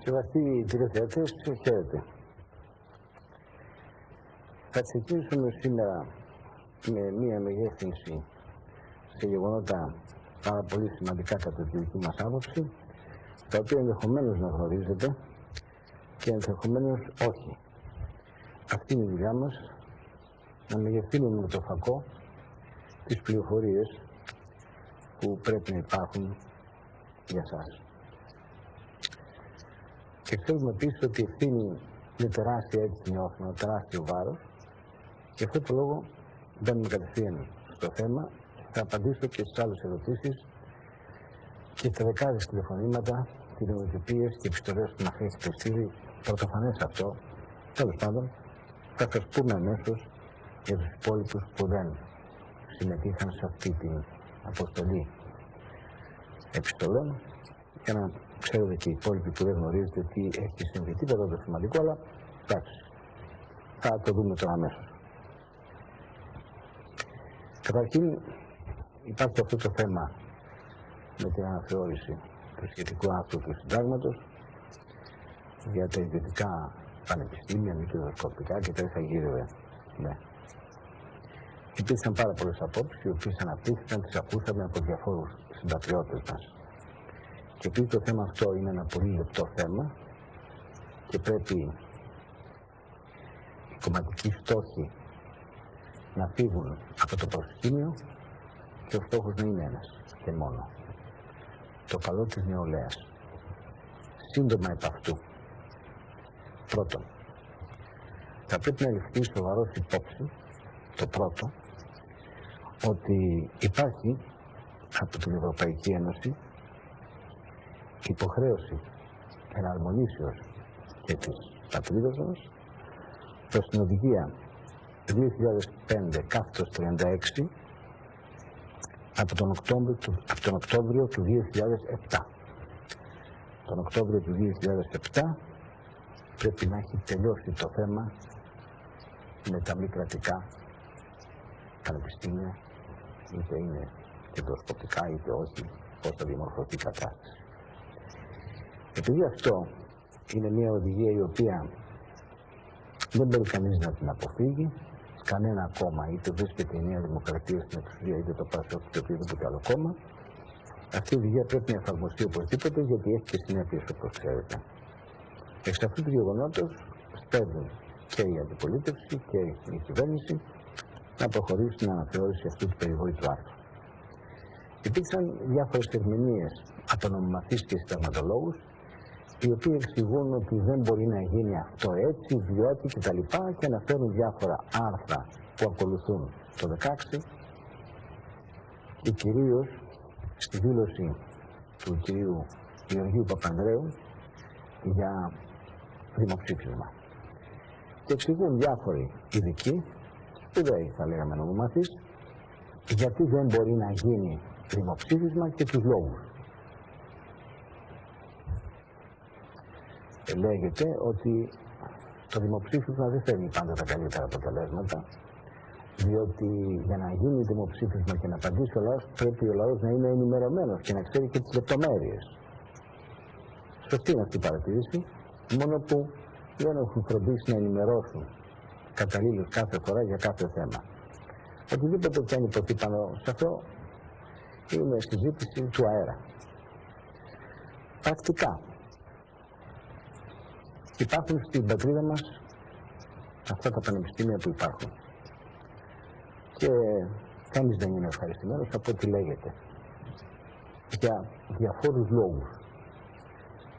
Σεβαστοί τηλεθεατές, χαίρετε. Θα ξεκινήσουμε σήμερα με μία μεγέθυνση σε γεγονότα πάρα πολύ σημαντικά κατά τη δική μας άποψη, τα οποία ενδεχομένως να γνωρίζετε και ενδεχομένως όχι. Αυτή είναι η δουλειά μας, να μεγεθύνουμε με το φακό τις πληροφορίες που πρέπει να υπάρχουν για σας. Και ξέρουμε επίσης ότι η ευθύνη είναι τεράστια, έτσι νιώθουμε, τεράστιο βάρος. Και αυτό το λόγο μπαίνουμε κατευθείαν στο θέμα. Θα απαντήσω και στις άλλες ερωτήσεις και στα δεκάδες τηλεφωνήματα, τηλεοπτικές και επιστολές που μας έχει στείλει. Πρωτοφανές αυτό. Τέλος πάντων, θα σας πούμε αμέσως για τους υπόλοιπους που δεν συμμετείχαν σε αυτή την αποστολή επιστολών, για να ξέρετε και οι υπόλοιποι που δεν γνωρίζετε τι έχει συμβεί. Τίποτα το σημαντικό, αλλά εντάξει, θα το δούμε τώρα αμέσως. Καταρχήν, υπάρχει αυτό το θέμα με την αναθεώρηση του σχετικού άρθρου του συντάγματος για τα ιδιωτικά πανεπιστήμια, μη κερδοσκοπικά και τα εισαγγείρευε. Ναι. Υπήρξαν πάρα πολλές απόψεις, οι οποίες αναπτύχθηκαν, τις ακούσαμε από διαφόρους συμπατριώτες μας. Και επειδή το θέμα αυτό είναι ένα πολύ λεπτό θέμα και πρέπει οι κομματικοί στόχοι να φύγουν από το προσκήνιο και ο στόχος να είναι ένας και μόνο. Το καλό της νεολαίας. Σύντομα επ' αυτού. Πρώτον, θα πρέπει να ληφθεί σοβαρός υπόψη, το πρώτο, ότι υπάρχει από την Ευρωπαϊκή Ένωση υποχρέωση εναρμονίσεως και της πατρίδας μας προς την οδηγία 2005/36 από τον Οκτώβριο του 2007. Τον Οκτώβριο του 2007 πρέπει να έχει τελειώσει το θέμα με τα μη κρατικά πανεπιστήμια, είτε είναι κερδοσκοπικά είτε όχι, πώς θα διαμορφωθεί η κατάσταση. Επειδή αυτό είναι μια οδηγία η οποία δεν μπορεί κανείς να την αποφύγει, κανένα κόμμα, είτε βρίσκεται η Νέα Δημοκρατία στην εξουσία, είτε το ΠΑΣΟΚ είτε οποιοδήποτε άλλο κόμμα, αυτή η οδηγία πρέπει να εφαρμοστεί οπωσδήποτε, γιατί έχει και συνέπειες, όπως ξέρετε. Εξ αυτού του γεγονότος σπέβδουν και η αντιπολίτευση και η κυβέρνηση να προχωρήσει στην αναθεώρηση αυτού του περιβόητου άρθρου. Υπήρξαν διάφορες ερμηνείες από νομιμαθείς και συνταγματολόγους, οι οποίοι εξηγούν ότι δεν μπορεί να γίνει αυτό έτσι, διότι κτλ. Και αναφέρουν διάφορα άρθρα που ακολουθούν το 16 και κυρίως στη δήλωση του κυρίου Γεωργίου Παπανδρέου για δημοψήφισμα. Και εξηγούν διάφοροι ειδικοί, σπουδαίοι θα λέγαμε νομιμαθείς, γιατί δεν μπορεί να γίνει δημοψήφισμα και τους λόγους. Λέγεται ότι το δημοψήφισμα δεν φέρνει πάντα τα καλύτερα αποτελέσματα, διότι για να γίνει δημοψήφισμα και να απαντήσει ο λαός, πρέπει ο λαός να είναι ενημερωμένος και να ξέρει και τις λεπτομέρειες. Σωστή είναι αυτή η παρατήρηση, μόνο που δεν έχουν φροντίσει να ενημερώσουν καταλήλως κάθε φορά για κάθε θέμα. Οτιδήποτε πια είναι υποθεί πάνω σε αυτό είναι συζήτηση του αέρα. Πρακτικά. Υπάρχουν στην πατρίδα μας αυτά τα πανεπιστήμια που υπάρχουν. Και κανείς δεν είναι ευχαριστημένος από ό,τι λέγεται. Για διαφόρους λόγους.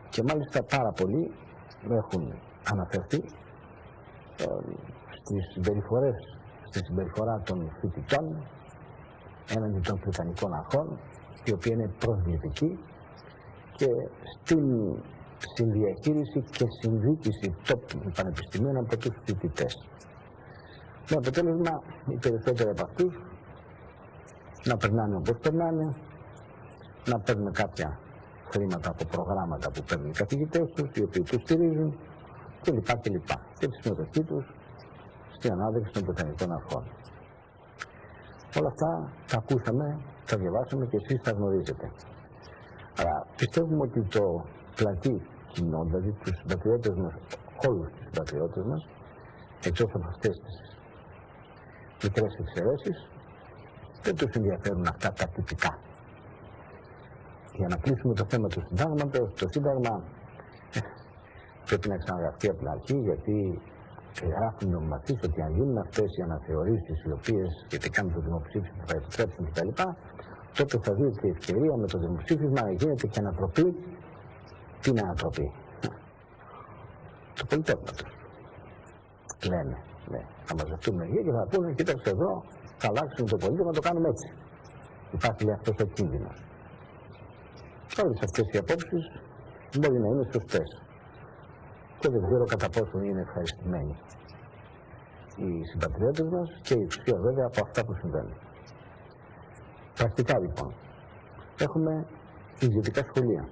Και μάλιστα πάρα πολλοί έχουν αναφερθεί στη συμπεριφορά των φοιτητών έναντι των βρετανικών αρχών, η οποία είναι προσβλητική, και στην συνδιαχείριση και συνδίκηση των πανεπιστημίων από τους φοιτητές. Με αποτέλεσμα οι περισσότεροι από αυτούς να περνάνε όπως περνάνε, να παίρνουν κάποια χρήματα από προγράμματα που παίρνουν οι καθηγητές τους, οι οποίοι τους στηρίζουν κλπ. Και τη συμμετοχή τους στην ανάδειξη των Βρετανικών αρχών. Όλα αυτά τα ακούσαμε, τα διαβάσαμε και εσείς τα γνωρίζετε. Αλλά πιστεύουμε ότι το πλατή κοινό, δηλαδή τους συμπατριώτες μας, όλους τους συμπατριώτες μας, εκτός από αυτές τις μικρές εξαιρέσεις, δεν τους ενδιαφέρουν αυτά τα τυπικά. Για να κλείσουμε το θέμα του συντάγματος, το σύνταγμα πρέπει να ξαναγραφτεί από την αρχή, γιατί γράφουν οι νομιμαθείς ότι αν γίνουν αυτές οι αναθεωρήσεις, οι οποίες σχετικά με το δημοψήφισμα θα επιτρέψουν κτλ., τότε θα δείτε ευκαιρία με το δημοψήφισμα να γίνεται και ανατροπή. Τι είναι ανατροπή? Το πολιτεύματος. Λένε. Ναι. Θα μαζευτούν εκεί και θα πούνε: κοίταξε εδώ, θα αλλάξουμε το πολίτευμα, το κάνουμε έτσι. Υπάρχει λέει αυτός ο κίνδυνος. Όλες αυτές οι απόψεις μπορεί να είναι σωστές. Και δεν ξέρω κατά πόσο είναι ευχαριστημένοι οι συμπατριώτες μας και η εξουσία βέβαια από αυτά που συμβαίνουν. Πρακτικά λοιπόν, έχουμε ιδιωτικά σχολεία.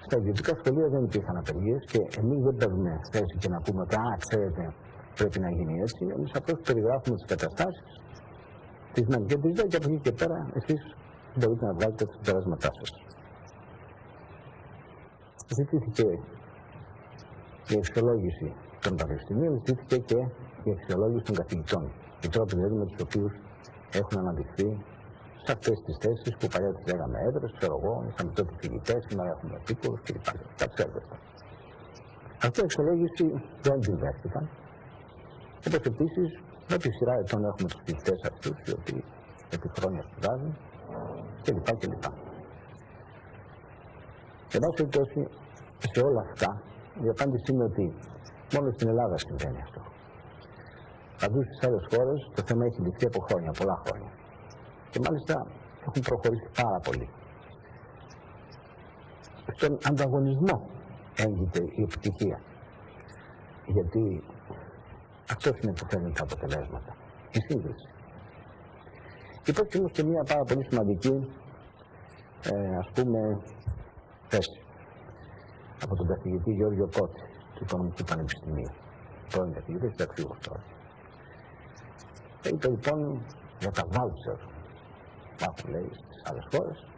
Στα ιδιωτικά σχολεία δεν υπήρχαν απεργίες και εμείς δεν παίρνουμε θέση και να πούμε ότι ξέρετε, πρέπει να γίνει έτσι. Εμείς απλώς περιγράφουμε τις καταστάσεις, τις μεν και τις δε, και από εκεί και πέρα εσείς μπορείτε να βγάλετε τα συμπεράσματά σας. Ζητήθηκε η αξιολόγηση των πανεπιστημίων, ζητήθηκε και η αξιολόγηση των καθηγητών. Οι τρόποι δηλαδή με τους οποίους έχουν αναδειχθεί σε αυτές τις θέσεις που παλιά τις λέγαμε έδρες, ξέρω εγώ, είχαμε τότε φοιτητές, σήμερα έχουμε επίκουρους κλπ. Τα ξέρετε. Αυτή η αξιολόγηση δεν την δέχτηκαν. Όπως επίσης με τη σειρά ετών έχουμε τους φοιτητές αυτούς, οι οποίοι επί χρόνια σπουδάζουν κλπ. Εν πάση περιπτώσει, σε όλα αυτά, η απάντηση είναι ότι μόνο στην Ελλάδα συμβαίνει αυτό. Παντού στις άλλες χώρες το θέμα έχει λυθεί από χρόνια, πολλά χρόνια. Και μάλιστα έχουν προχωρήσει πάρα πολύ. Στον ανταγωνισμό έγκυται η επιτυχία. Γιατί αυτός είναι που φέρνει τα αποτελέσματα. Η σύγκριση. Υπάρχει όμως και μια πάρα πολύ σημαντική, ας πούμε, θέση από τον καθηγητή Γιώργο Κώτη του Οικονομικού Πανεπιστημίου. Πρώην καθηγητής, δικαιούχος τώρα. Είπε λοιπόν για τα βάουτσερ, που λέει στις άλλες χώρες.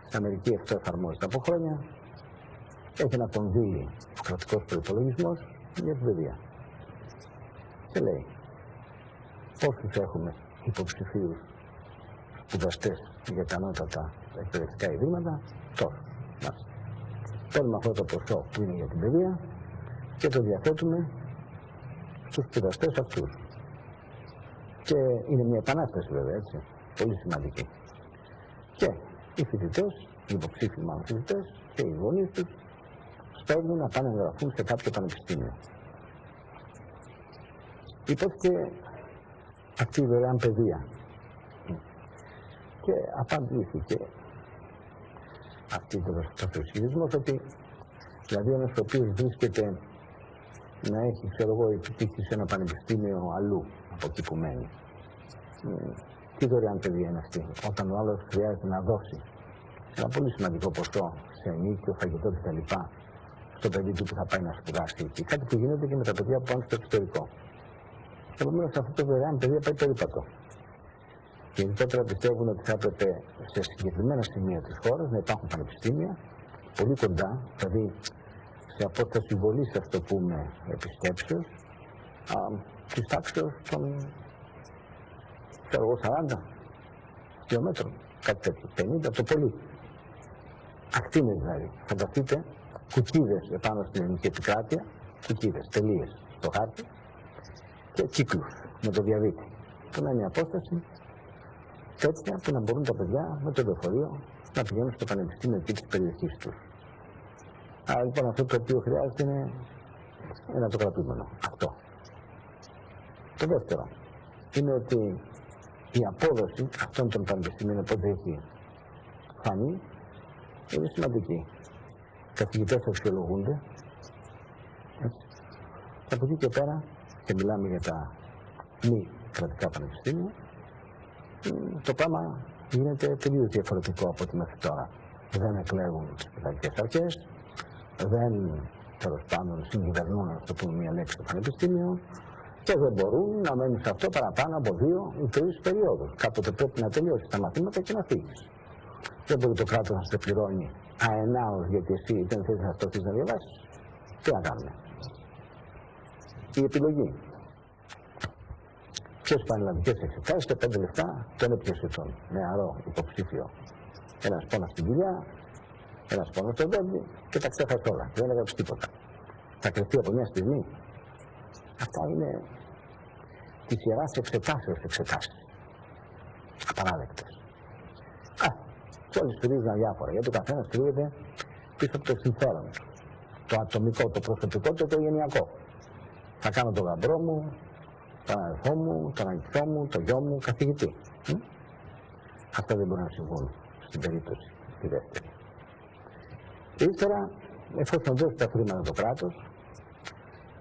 Στην Αμερική αυτό εφαρμόζεται από χρόνια. Έχει ένα κονδύλι ο κρατικός προϋπολογισμός για την παιδεία. Και λέει, πόσους έχουμε υποψηφίους σπουδαστές για τα ανώτατα εκπαιδευτικά ιδρύματα? Τόσους. Παίρνουμε αυτό το ποσό που είναι για την παιδεία και το διαθέτουμε στους σπουδαστές αυτούς. Και είναι μια επανάσταση βέβαια, έτσι, πολύ σημαντική. Και οι φοιτητές, οι υποψήφιοι μάλλον φοιτητές και οι γονείς τους σπέβγουν να πάνε να εγγραφούν σε κάποιο πανεπιστήμιο. Υπόθηκε αυτή η δωρεάν παιδεία και απαντήθηκε αυτός ο ισχυρισμός ότι δηλαδή ένας ο οποίος βρίσκεται να έχει, ξέρω εγώ, επιτύχει σε ένα πανεπιστήμιο αλλού από εκεί που μένει. Τι δωρεάν παιδεία είναι αυτή, όταν ο άλλος χρειάζεται να δώσει ένα πολύ σημαντικό ποσό σε ενίκιο, φαγητό κτλ. Στο παιδί του που θα πάει να σπουδάσει εκεί. Κάτι που γίνεται και με τα παιδιά που πάνε στο εξωτερικό. Επομένως αυτό το δωρεάν παιδεία πάει περίπατο. Και ειδικότερα πιστεύουν ότι θα έπρεπε σε συγκεκριμένα σημεία της χώρας να υπάρχουν πανεπιστήμια πολύ κοντά, δηλαδή σε απόσταση βολής, ας το πούμε, επισκέψεως, της τάξεως των 40 χιλιόμετρων, κάτι τέτοιο, 50 το πολύ. Ακτίνες δηλαδή. Φανταστείτε κουκίδες επάνω στην ελληνική επικράτεια, κουκίδες, τελείες στο χάρτη και κύκλους με το διαδίκτυο. Αυτό να είναι η απόσταση τέτοια που να μπορούν τα παιδιά με το λεωφορείο να πηγαίνουν στο πανεπιστήμιο εκεί της περιοχής τους. Άρα λοιπόν αυτό το οποίο χρειάζεται είναι ένα το κρατούμενο. Αυτό. Το δεύτερο είναι ότι η απόδοση αυτών των πανεπιστήμιων οπότε έχει φανεί είναι σημαντική. Οι καθηγητές αξιολογούνται και από εκεί και πέρα, και μιλάμε για τα μη κρατικά πανεπιστήμια, το πράγμα γίνεται τελείως διαφορετικό από ό,τι μέχρι τώρα. Δεν εκλέγουν τις πειθαρχικές αρχές, δεν τέλος πάντων συγκυβερνούν, να το πούμε μια λέξη, το πανεπιστήμιο, και δεν μπορούν να μένουν σε αυτό παραπάνω από 2 ή 3 περιόδους. Κάποτε πρέπει να τελειώσει τα μαθήματα και να φύγεις. Δεν μπορεί το κράτος να σε πληρώνει αενάως γιατί εσύ δεν θέλεις να στρωθείς να διαβάσεις. Τι να κάνουμε. Η επιλογή. Ποιες πανελλαδικές εξετάσεις, τα 5 λεπτά, τον έπιασε τον νεαρό υποψήφιο. Ένας πόνος στην κοιλιά, ένας πόνος στο δόντι και τα ξέχασε όλα. Δεν έγραψε τίποτα. Θα κρυφτεί από μια στιγμή. Αυτά είναι τη σειρά εξετάσεως εξετάσεις. Απαράδεκτες. Και όλοι στηρίζουν διάφορα, γιατί ο καθένας κρύβεται πίσω από το συμφέρον του. Το ατομικό, το προσωπικό και το γενιακό. Θα κάνω τον γαμπρό μου, τον αδελφό μου, τον αγγιθό μου, τον γιο μου, καθηγητή. Αυτά δεν μπορούν να συμβούν στην περίπτωση τη δεύτερη. Ύστερα, εφόσον δώσει τα χρήματα το κράτος,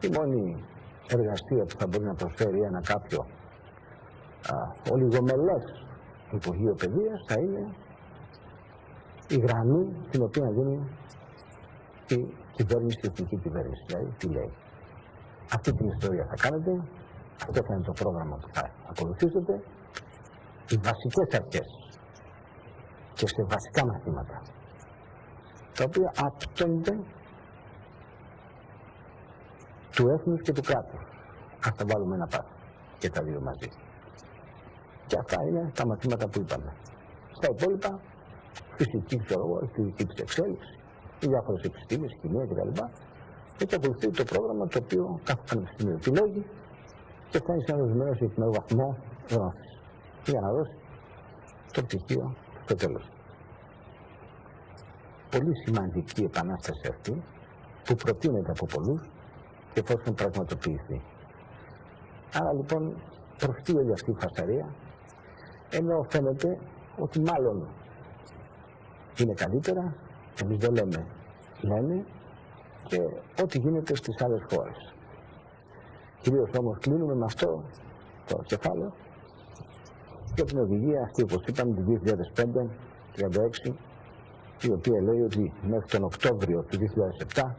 η μόνη εργασία που θα μπορεί να προσφέρει ένα κάποιο ολιγομελές Υπουργείο Παιδείας θα είναι η γραμμή την οποία δίνει η κυβέρνηση, η εθνική κυβέρνηση. Δηλαδή, τι λέει. Αυτή την ιστορία θα κάνετε, αυτό θα είναι το πρόγραμμα που θα ακολουθήσετε, οι βασικές αρχές και σε βασικά μαθήματα, τα οποία άπτονται του έθνους και του κράτους. Ας τα βάλουμε ένα πάθο και τα δύο μαζί. Και αυτά είναι τα μαθήματα που είπαμε. Στα υπόλοιπα, φυσική, ξέρω εγώ, φυσική της εξέλιξη, οι διάφορες επιστήμες, κοινωνία κτλ. Έτσι ακολουθεί το πρόγραμμα το οποίο κάθε πανεπιστήμιο επιλέγει και φτάνει σε ένα δεδομένο συγκεκριμένο βαθμό γνώσης για να δώσει το πτυχίο στο τέλος. Πολύ σημαντική επανάσταση αυτή που προτείνεται από πολλούς και εφόσον πραγματοποιηθεί. Άρα λοιπόν προφτεί όλη αυτή η φασαρία, ενώ φαίνεται ότι μάλλον είναι καλύτερα, εμείς δεν λέμε, λένε, και ό,τι γίνεται στις άλλες χώρες. Κυρίως όμως κλείνουμε με αυτό το κεφάλαιο και την οδηγία αυτή, όπως είπαμε, του 2005-36, η οποία λέει ότι μέχρι τον Οκτώβριο του 2007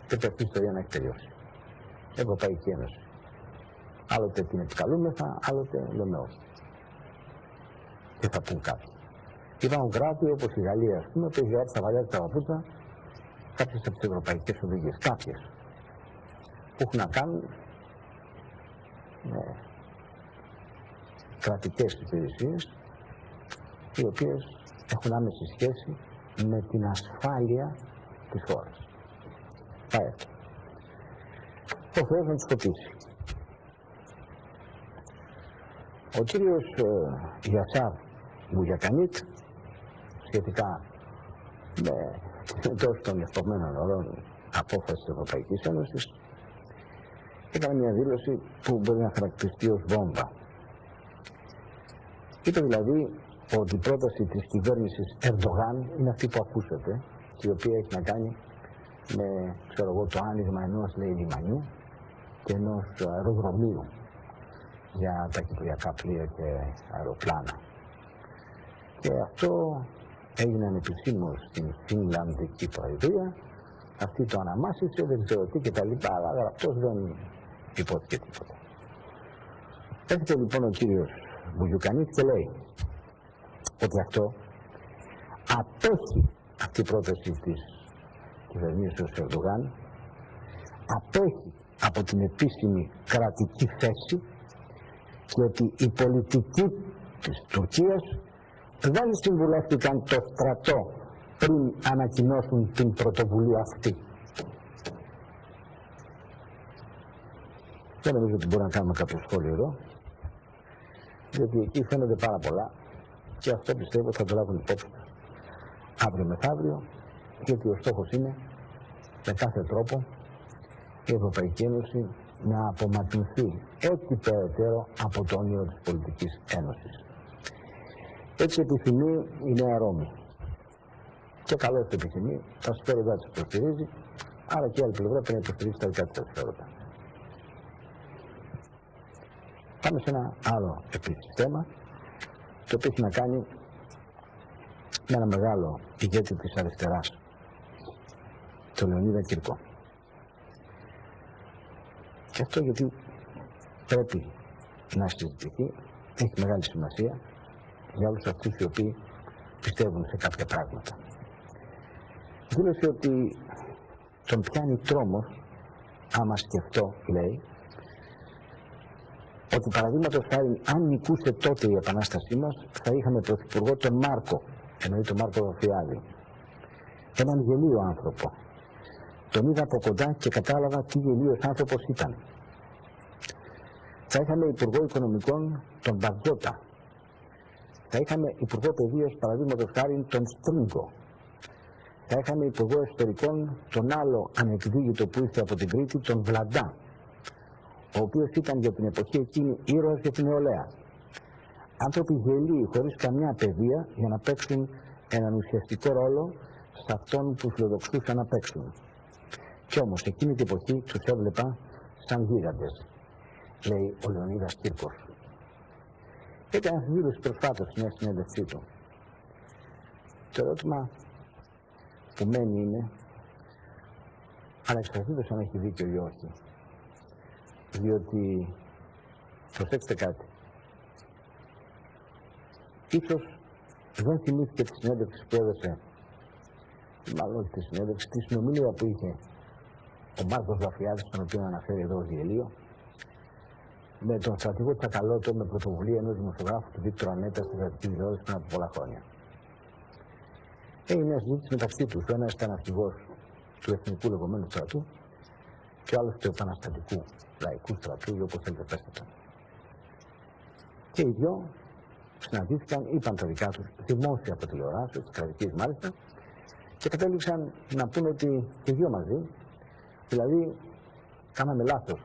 δεν πρέπει η ιστορία να έχει τελειώσει. Ευρωπαϊκή Ένωση. Άλλοτε την επικαλούμεθα, άλλοτε λέμε όχι. Και θα πούν κάτι. Υπάρχουν κράτη όπως η Γαλλία, ας πούμε, που έχει γράψει τα βαλιά της παπούτσα κάποιες από τις ευρωπαϊκές οδηγίες. Κάποιες που έχουν να κάνουν με κρατικές υπηρεσίες, οι οποίες έχουν άμεση σχέση με την ασφάλεια της χώρας. Πάει αυτό. Ο Θεός να τους σκοτήσει. Ο κύριος Γιασάρ Μπουγιακανίτ, σχετικά με την εντός των ευπορμένων ορών απόφαση της Ευρωπαϊκής Ένωσης, έκανε μια δήλωση που μπορεί να χαρακτηριστεί ως βόμβα. Είπε δηλαδή ότι η πρόταση της κυβέρνησης Ερντογάν είναι αυτή που ακούσατε, η οποία έχει να κάνει με, ξέρω εγώ, το άνοιγμα ενός, λέει, λιμανιού και ενός αεροδρομίου για τα κυπριακά πλοία και αεροπλάνα. Και αυτό έγινε ανεπισήμως στην Φινλανδική Προεδρία, αυτή το αναμάσισε, δεν ξέρω τι και τα λοιπά, αλλά γραπτός δεν υπόθηκε τίποτα. Έρχεται λοιπόν ο κύριος Μπουγιουκανίτ και λέει ότι αυτό απέχει, αυτή η πρόταση της κυβερνήσεως Ερντογάν, απέχει από την επίσημη κρατική θέση και ότι η πολιτική της Τουρκίας δεν συμβουλεύτηκαν το στρατό πριν ανακοινώσουν την πρωτοβουλία αυτή. Δεν νομίζω ότι μπορούμε να κάνουμε κάποιο σχόλιο εδώ, διότι εκεί φαίνονται πάρα πολλά και αυτό πιστεύω θα το λάβουν υπόψη αύριο μεθαύριο, γιατί ο στόχος είναι με κάθε τρόπο η Ευρωπαϊκή Ένωση να απομακρυνθεί έτσι περαιτέρω από το όνειρο της πολιτικής ένωσης. Έτσι επιθυμεί η Νέα Ρώμη. Και καλώς το επιθυμεί, τα συμφέροντά της υποστηρίζει, άρα και η άλλη πλευρά πρέπει να υποστηρίζει τα δικά της συμφέροντα. Πάμε σε ένα άλλο επίσης θέμα, το οποίο έχει να κάνει με ένα μεγάλο ηγέτη της αριστεράς, τον Λεωνίδα Κυρκό. Και αυτό γιατί πρέπει να συζητηθεί, έχει μεγάλη σημασία για όλους αυτούς οι οποίοι πιστεύουν σε κάποια πράγματα. Δήλωσε ότι τον πιάνει τρόμος, άμα σκεφτώ, λέει, ότι παραδείγματος χάρη, αν νικούσε τότε η Επανάστασή μας, θα είχαμε πρωθυπουργό τον Μάρκο, εννοεί τον Μάρκο Δοφιάδη. Έναν γελίο άνθρωπο. Τον είδα από κοντά και κατάλαβα τι γελίος άνθρωπος ήταν. Θα είχαμε υπουργό οικονομικών τον Μπαρτζότα. Θα είχαμε υπουργό παιδείας, παραδείγματος χάρη, τον Στρίγκο. Θα είχαμε υπουργό εσωτερικών τον άλλο ανεκδίγητο που ήρθε από την Κρήτη, τον Βλαντά, ο οποίος ήταν για την εποχή εκείνη ήρωας για την νεολαία. Άνθρωποι γελοί, χωρίς καμιά παιδεία, για να παίξουν έναν ουσιαστικό ρόλο σε αυτόν που φιλοδοξούσαν να παίξουν. Κι όμως εκείνη την εποχή τους έβλεπα σαν γίγαντες, λέει ο Λεωνίδας Κύρκος. Έκανε δήλωση προσφάτως στην συνέντευξή του. Το ερώτημα που μένει είναι, ανεξαρτήτως αν έχει δίκιο ή όχι, διότι, προσέξτε κάτι, ίσως δεν θυμήθηκε τη συνέντευξη που έδωσε, μάλλον όχι τη συνέντευξη, τη συνομιλία που είχε ο Μάρκος Δαφιάδης, τον οποίο αναφέρει εδώ ως γελίο, με τον στρατηγό Τσακαλώτο, με πρωτοβουλία ενός δημοσιογράφου του Βίκτορα Ανέτα στη κρατική τηλεόραση πριν από πολλά χρόνια. Έγινε μια συζήτηση μεταξύ τους. Ο ένας ήταν αρχηγός του εθνικού λεγόμενου στρατού και ο άλλος του επαναστατικού λαϊκού στρατού, ή όπως θέλετε πέστε το. Και οι δυο συναντήθηκαν, είπαν τα δικά τους δημόσια από τηλεοράσεις, της κρατικής μάλιστα, και κατέληξαν να πούνε ότι και οι δυο μαζί, δηλαδή, κάναμε λάθος,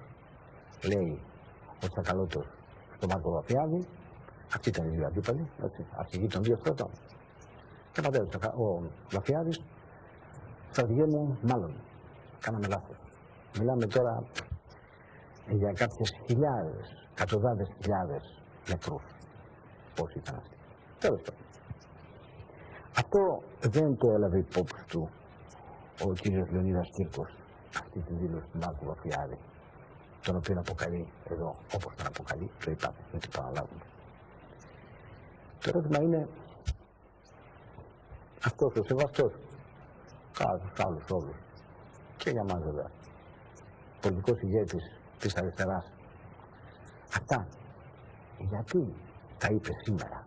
λέει ο Τσακαλώτος στον Μάρκο Δαφιάδη, αυτοί ήταν οι δύο αντίπαλοι, αρχηγοί των δύο στρατών. Και πατέρας ο Δαφιάδης, στρατηγέ μου, μάλλον, κάναμε λάθος. Μιλάμε τώρα για κάποιες χιλιάδες, εκατοντάδες χιλιάδες νεκρούς. Πώς ήταν αυτοί. Τέλος πάντων. Αυτό δεν το έλαβε υπόψη του ο κύριος Λεωνίδας Κύρκος, αυτή τη δήλωση του Μάρκου Δαφιάδη, τον οποίο αποκαλεί εδώ, όπως τον αποκαλεί, το είπαμε, δεν το παραλάβουμε. Το ερώτημα είναι, αυτός ο σεβαστός, τους άλλους όλους, και για μας βέβαια, πολιτικός ηγέτης της αριστεράς, αυτά, γιατί τα είπε σήμερα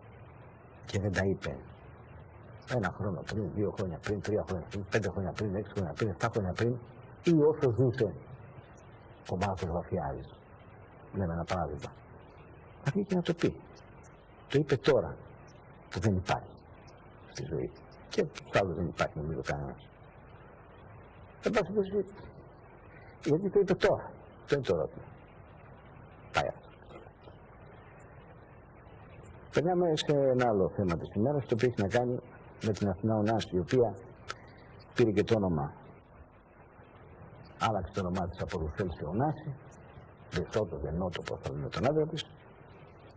και δεν τα είπε 1 χρόνο πριν, 2 χρόνια πριν, 3 χρόνια πριν, 5 χρόνια πριν, 6 χρόνια πριν, 7 χρόνια πριν, ή όσο ζούσε ο Μάρκος Δαφιάδης. Λέμε ένα παράδειγμα. Αυτή και να το πει. Το είπε τώρα που δεν υπάρχει στη ζωή. Και στους άλλους δεν υπάρχει, νομίζω, κανένας. Δεν πάση πω, γιατί το είπε τώρα. Δεν είναι το ερώτημα. Πάει αυτό. Περνάμε σε ένα άλλο θέμα της ημέρας, το οποίο έχει να κάνει με την Αθηνά Ωνάση, η οποία πήρε και το όνομα, άλλαξε το όνομά της από Ρουφέλ σε Ωνάση, Δεσότο, Δενότο, πώς θα λέμε τον άντρα της,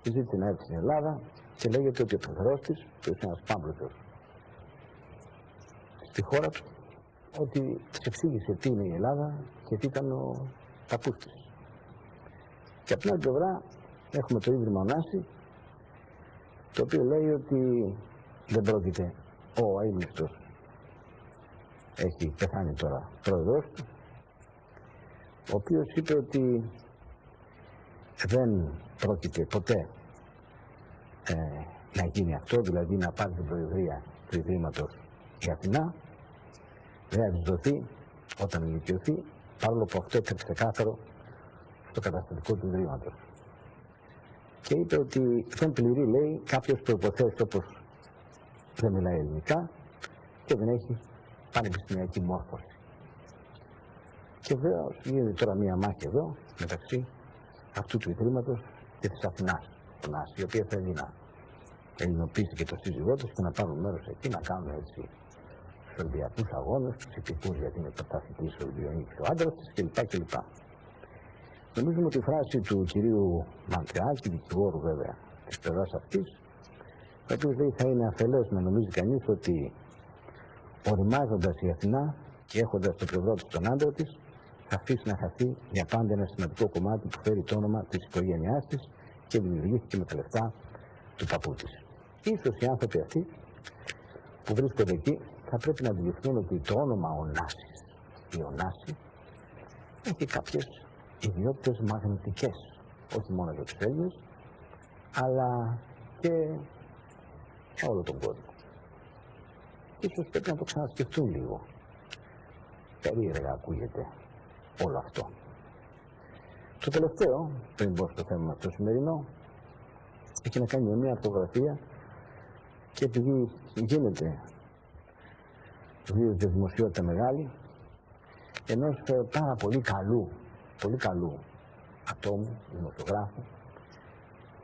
και ζήτησε να έρθει στην Ελλάδα και λέγεται ότι ο πεθερός της, που είναι ένας πάμπλουτος στη χώρα του, ότι της εξήγησε τι είναι η Ελλάδα και τι ήταν ο παππούς της. Και από την άλλη πλευρά έχουμε το Ίδρυμα Ωνάση, το οποίο λέει ότι δεν πρόκειται, ο αείμνηστος έχει πεθάνει τώρα πρόεδρος του, ο οποίος είπε ότι δεν πρόκειται ποτέ να γίνει αυτό, δηλαδή να πάρει την προεδρία του Ιδρύματος η Αθηνά, δεν θα της δοθεί όταν ηλικιωθεί, παρόλο που αυτό ήταν ξεκάθαρο στο καταστατικό του Ιδρύματος. Και είπε ότι δεν πληρεί, λέει, κάποιες προϋποθέσεις, όπως δεν μιλάει ελληνικά και δεν έχει πανεπιστημιακή μόρφωση. Και βέβαια γίνεται τώρα μία μάχη εδώ μεταξύ αυτού του Ιδρύματος και της Αθηνάς, η οποία θέλει να ελληνοποιήσει και το σύζυγό της και να πάρουν μέρος εκεί, να κάνουν έτσι τους Ολυμπιακούς αγώνες, τους υπηκούς γιατί είναι πρωταθλητής ο Ολυμπιονίκης ο άντρας της κλπ. Νομίζουμε ότι η φράση του κυρίου Μαντριάκη, δικηγόρου βέβαια της πλευράς αυτής, ο οποίος λέει θα είναι αφελές να νομίζει κανείς ότι οριμάζοντας η Αθηνά και έχοντας το πλευρό της τον άντρα της, θα αφήσει να χαθεί για πάντα ένα σημαντικό κομμάτι που φέρει το όνομα της οικογένειάς της και δημιουργήθηκε με τα λεφτά του παππού της. Ίσως οι άνθρωποι αυτοί που βρίσκονται εκεί θα πρέπει να αντιληφθούν ότι το όνομα Ωνάσης ή Ωνάση έχει κάποιες ιδιότητες μαγνητικές, όχι μόνο για τους Έλληνες, αλλά και σε όλο τον κόσμο. Ίσως πρέπει να το ξανασκεφτούν λίγο. Περίεργα ακούγεται όλο αυτό. Το τελευταίο, πριν μπω στο θέμα το σημερινό, έχει να κάνει με μια αυτογραφία και επειδή γίνεται δημοσιότητα μεγάλη, ενός πάρα πολύ καλού ατόμου, δημοσιογράφου,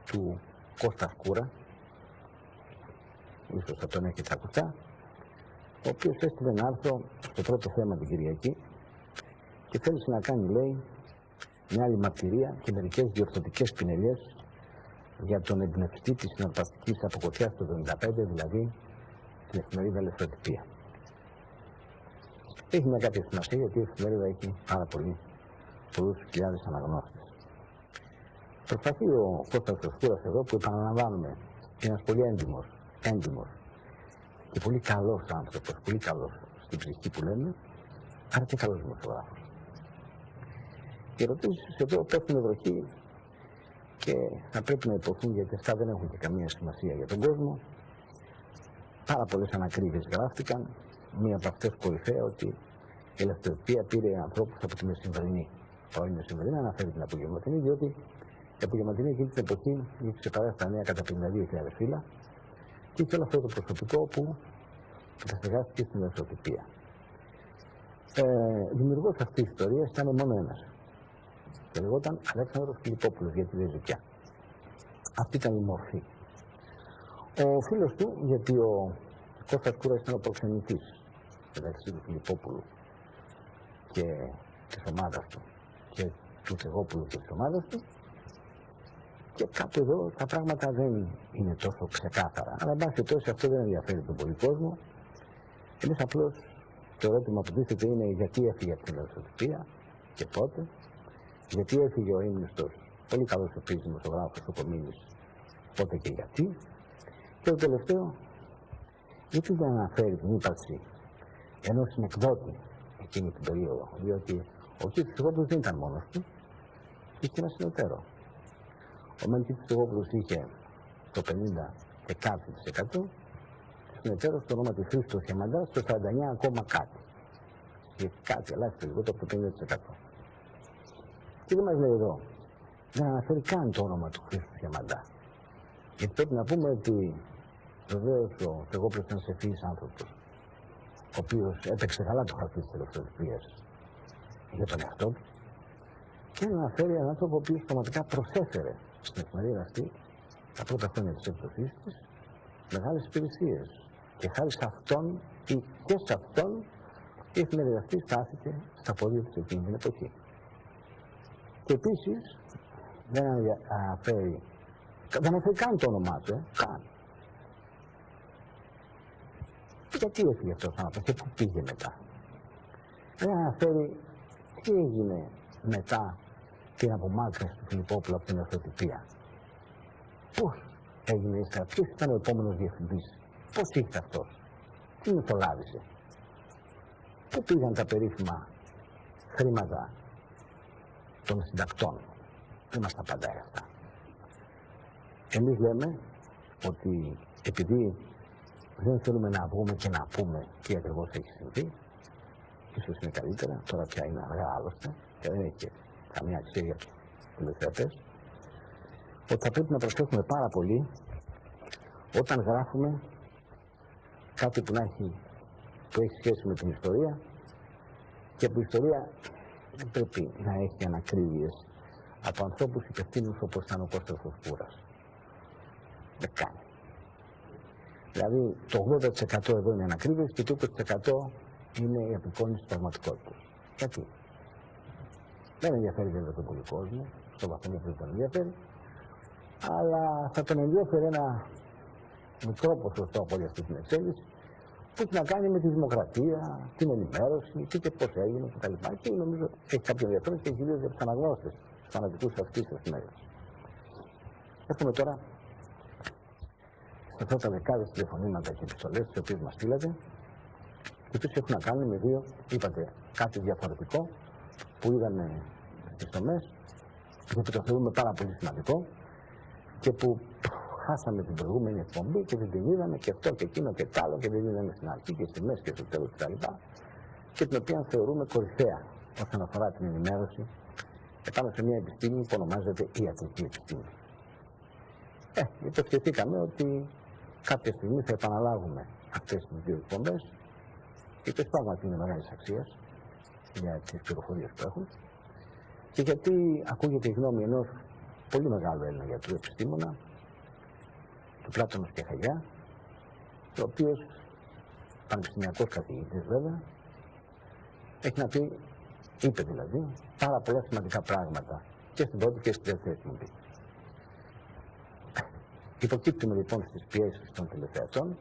του Κώστα Σκούρα, ίσως θα τον έχετε ακουστά, ο οποίος έστειλε ένα άρθρο στο πρώτο θέμα την Κυριακή και θέλησε να κάνει, λέει, μια άλλη μαρτυρία και μερικές διορθωτικές πινελιές για τον εμπνευστή της συναρπαστικής αποκοτιάς του 1975, δηλαδή την εφημερίδα Ελευθεροτυπία. Έχει μια κάποια σημασία γιατί η εφημερίδα έχει πάρα πολλούς χιλιάδες αναγνώστες. Προσπαθεί ο Κώστας Σκούρας εδώ, που επαναλαμβάνουμε, είναι ένας πολύ έντιμος και πολύ καλός άνθρωπος, πολύ καλός στην ψυχή που λέμε, άρα και καλός δημοσιογράφος. Οι ερωτήσεις εδώ πέφτουν βροχή και θα πρέπει να υποθούν, γιατί αυτά δεν έχουν και καμία σημασία για τον κόσμο. Πάρα πολλές ανακρίβειες γράφτηκαν. Μία από αυτές κορυφαία ότι η Ελευθεροτυπία πήρε ανθρώπους από τη Μεσημβρινή. Η Μεσημβρινή αναφέρει την Απογευματινή, διότι η Απογευματινή εκείνη την εποχή είχε ξεπεράσει τα νέα κατά 52.000 φύλλα και είχε όλο αυτό το προσωπικό που καταστεγάστηκε στην Ελευθεροτυπία. Δημιουργός αυτής της ιστορίας ήταν μόνο ένας. Και λεγόταν Αλέξανδρος Φιλιππόπουλος, γιατί δεν ζητιά. Αυτή ήταν η μορφή. Ο φίλος του, γιατί ο Κώστας Σκούρας ήταν ο προξενητής μεταξύ του Φιλιππόπουλου και της ομάδας του και του Θεγόπουλου και της ομάδας του, και κάπου εδώ τα πράγματα δεν είναι τόσο ξεκάθαρα. Αλλά εν πάση τόσο αυτό δεν ενδιαφέρει τον πολύ κόσμο. Εμείς απλώς το ερώτημα που τίθεται είναι γιατί έφυγε από την Ελευθεροτυπία και πότε. Γιατί έφυγε ο ήμνηστος, πολύ καλός επίσης δημοσιογράφος ο Κομίνης, πότε και γιατί. Και το τελευταίο, γιατί δεν αναφέρει την ύπαρξη ενός συνεκδότη εκείνη την περίοδο, διότι ο κ. Θεγόπουλος δεν ήταν μόνος του, είχε ένα συνεταίρο. Ο κ. Θεγόπουλος είχε το 50 και κάτι %, και συνεταίρος το όνομα του Χρήστος Χεμαντά στο 49 ακόμα κάτι. Και κάτι ελάχιστο λιγότερο από το 50%. Και δεν μας λέει εδώ, δεν αναφέρει καν το όνομα του Χρήστου Χεμαντά. Γιατί πρέπει να πούμε ότι βεβαίως ο Θεγόπουλος ήταν σεφής άνθρωπος, ο οποίος έπαιξε καλά το χαρτί της Ελευθεροτυπίας για τον εαυτό του, και αναφέρει έναν άνθρωπο ο οποίος πραγματικά προσέφερε στην εφημερίδα αυτή τα πρώτα χρόνια της έκδοσής της μεγάλες υπηρεσίες. Και χάρη σε αυτόν και σε αυτόν η εφημερίδα αυτή στάθηκε στα πόδια της εκείνη την εποχή. Και επίσης δεν αναφέρει καν το όνομά του, καν. Γιατί έφυγε αυτός ο άνθρωπος και πού πήγε μετά. Δεν αναφέρει τι έγινε μετά την απομάκρυνση του Φιλιππόπουλου από την Ελευθεροτυπία. Πώς έγινε ύστερα, ποιος ήταν ο επόμενος διευθυντής, πώς ήρθε αυτός, τι μεσολάβησε, πού πήγαν τα περίφημα χρήματα των συντακτών. Δεν μας τα απαντάει αυτά. Εμείς λέμε ότι επειδή δεν θέλουμε να βγούμε και να πούμε τι ακριβώς έχει συμβεί, ίσως είναι καλύτερα, τώρα πια είναι αργά άλλωστε και δεν έχει καμία αξία για τους τηλεθεατές, ότι θα πρέπει να προσέχουμε πάρα πολύ όταν γράφουμε κάτι που έχει σχέση με την ιστορία, και που η ιστορία δεν πρέπει να έχει ανακρίβειες από ανθρώπους υπευθύνους όπως ήταν ο Κώστας Σκούρας. Δεν κάνει. Δηλαδή το 80% εδώ είναι ανακρίβειες και το 20% είναι η απεικόνιση της πραγματικότητας. Γιατί? Δεν ενδιαφέρει βέβαια τον πολύ κόσμο, στο βαθμό που δεν τον ενδιαφέρει, αλλά θα τον ενδιαφέρει ένα μικρό ποσοστό από όλη αυτή την εξέλιξη, που έχει να κάνει με τη δημοκρατία, την ενημέρωση, και πώς έγινε κτλ. Και νομίζω έχει κάποιο ενδιαφέρον και κυρίως για τους αναγνώστες, τους φανατικούς αυτής της εφημερίδας. Έρχομαι τώρα σε αυτά τα δεκάδες τηλεφωνήματα και επιστολές τις οποίες μας στείλατε, οι οποίες έχουν να κάνουν με δύο, είπατε, κάτι διαφορετικό που είδαμε στις Τομες, γιατί το θεωρούμε πάρα πολύ σημαντικό και που χάσαμε την προηγούμενη εκπομπή και δεν την είδαμε και αυτό και εκείνο και τ' άλλο και δεν είδαμε στην αρχή και στη μέση και στο τέλος κτλ. Και την οποία θεωρούμε κορυφαία όσον αφορά την ενημέρωση επάνω σε μια επιστήμη που ονομάζεται ιατρική επιστήμη. Υποσχεθήκαμε ότι κάποια στιγμή θα επαναλάβουμε αυτές τις δύο εκπομπές, οι οποίες πράγματι είναι μεγάλης αξίας για τις πληροφορίες που έχουν και γιατί ακούγεται η γνώμη ενός πολύ μεγάλου Έλληνα γιατρού επιστήμονα, του Πλάτων και Κεχαγιά, ο οποίος, πανεπιστημιακός καθηγητής βέβαια, έχει να πει, είπε δηλαδή, πάρα πολλά σημαντικά πράγματα και στην πρώτη και στη δεύτερη εκπομπή. Υποκύπτουμε λοιπόν στις πιέσεις των τηλεθεατών,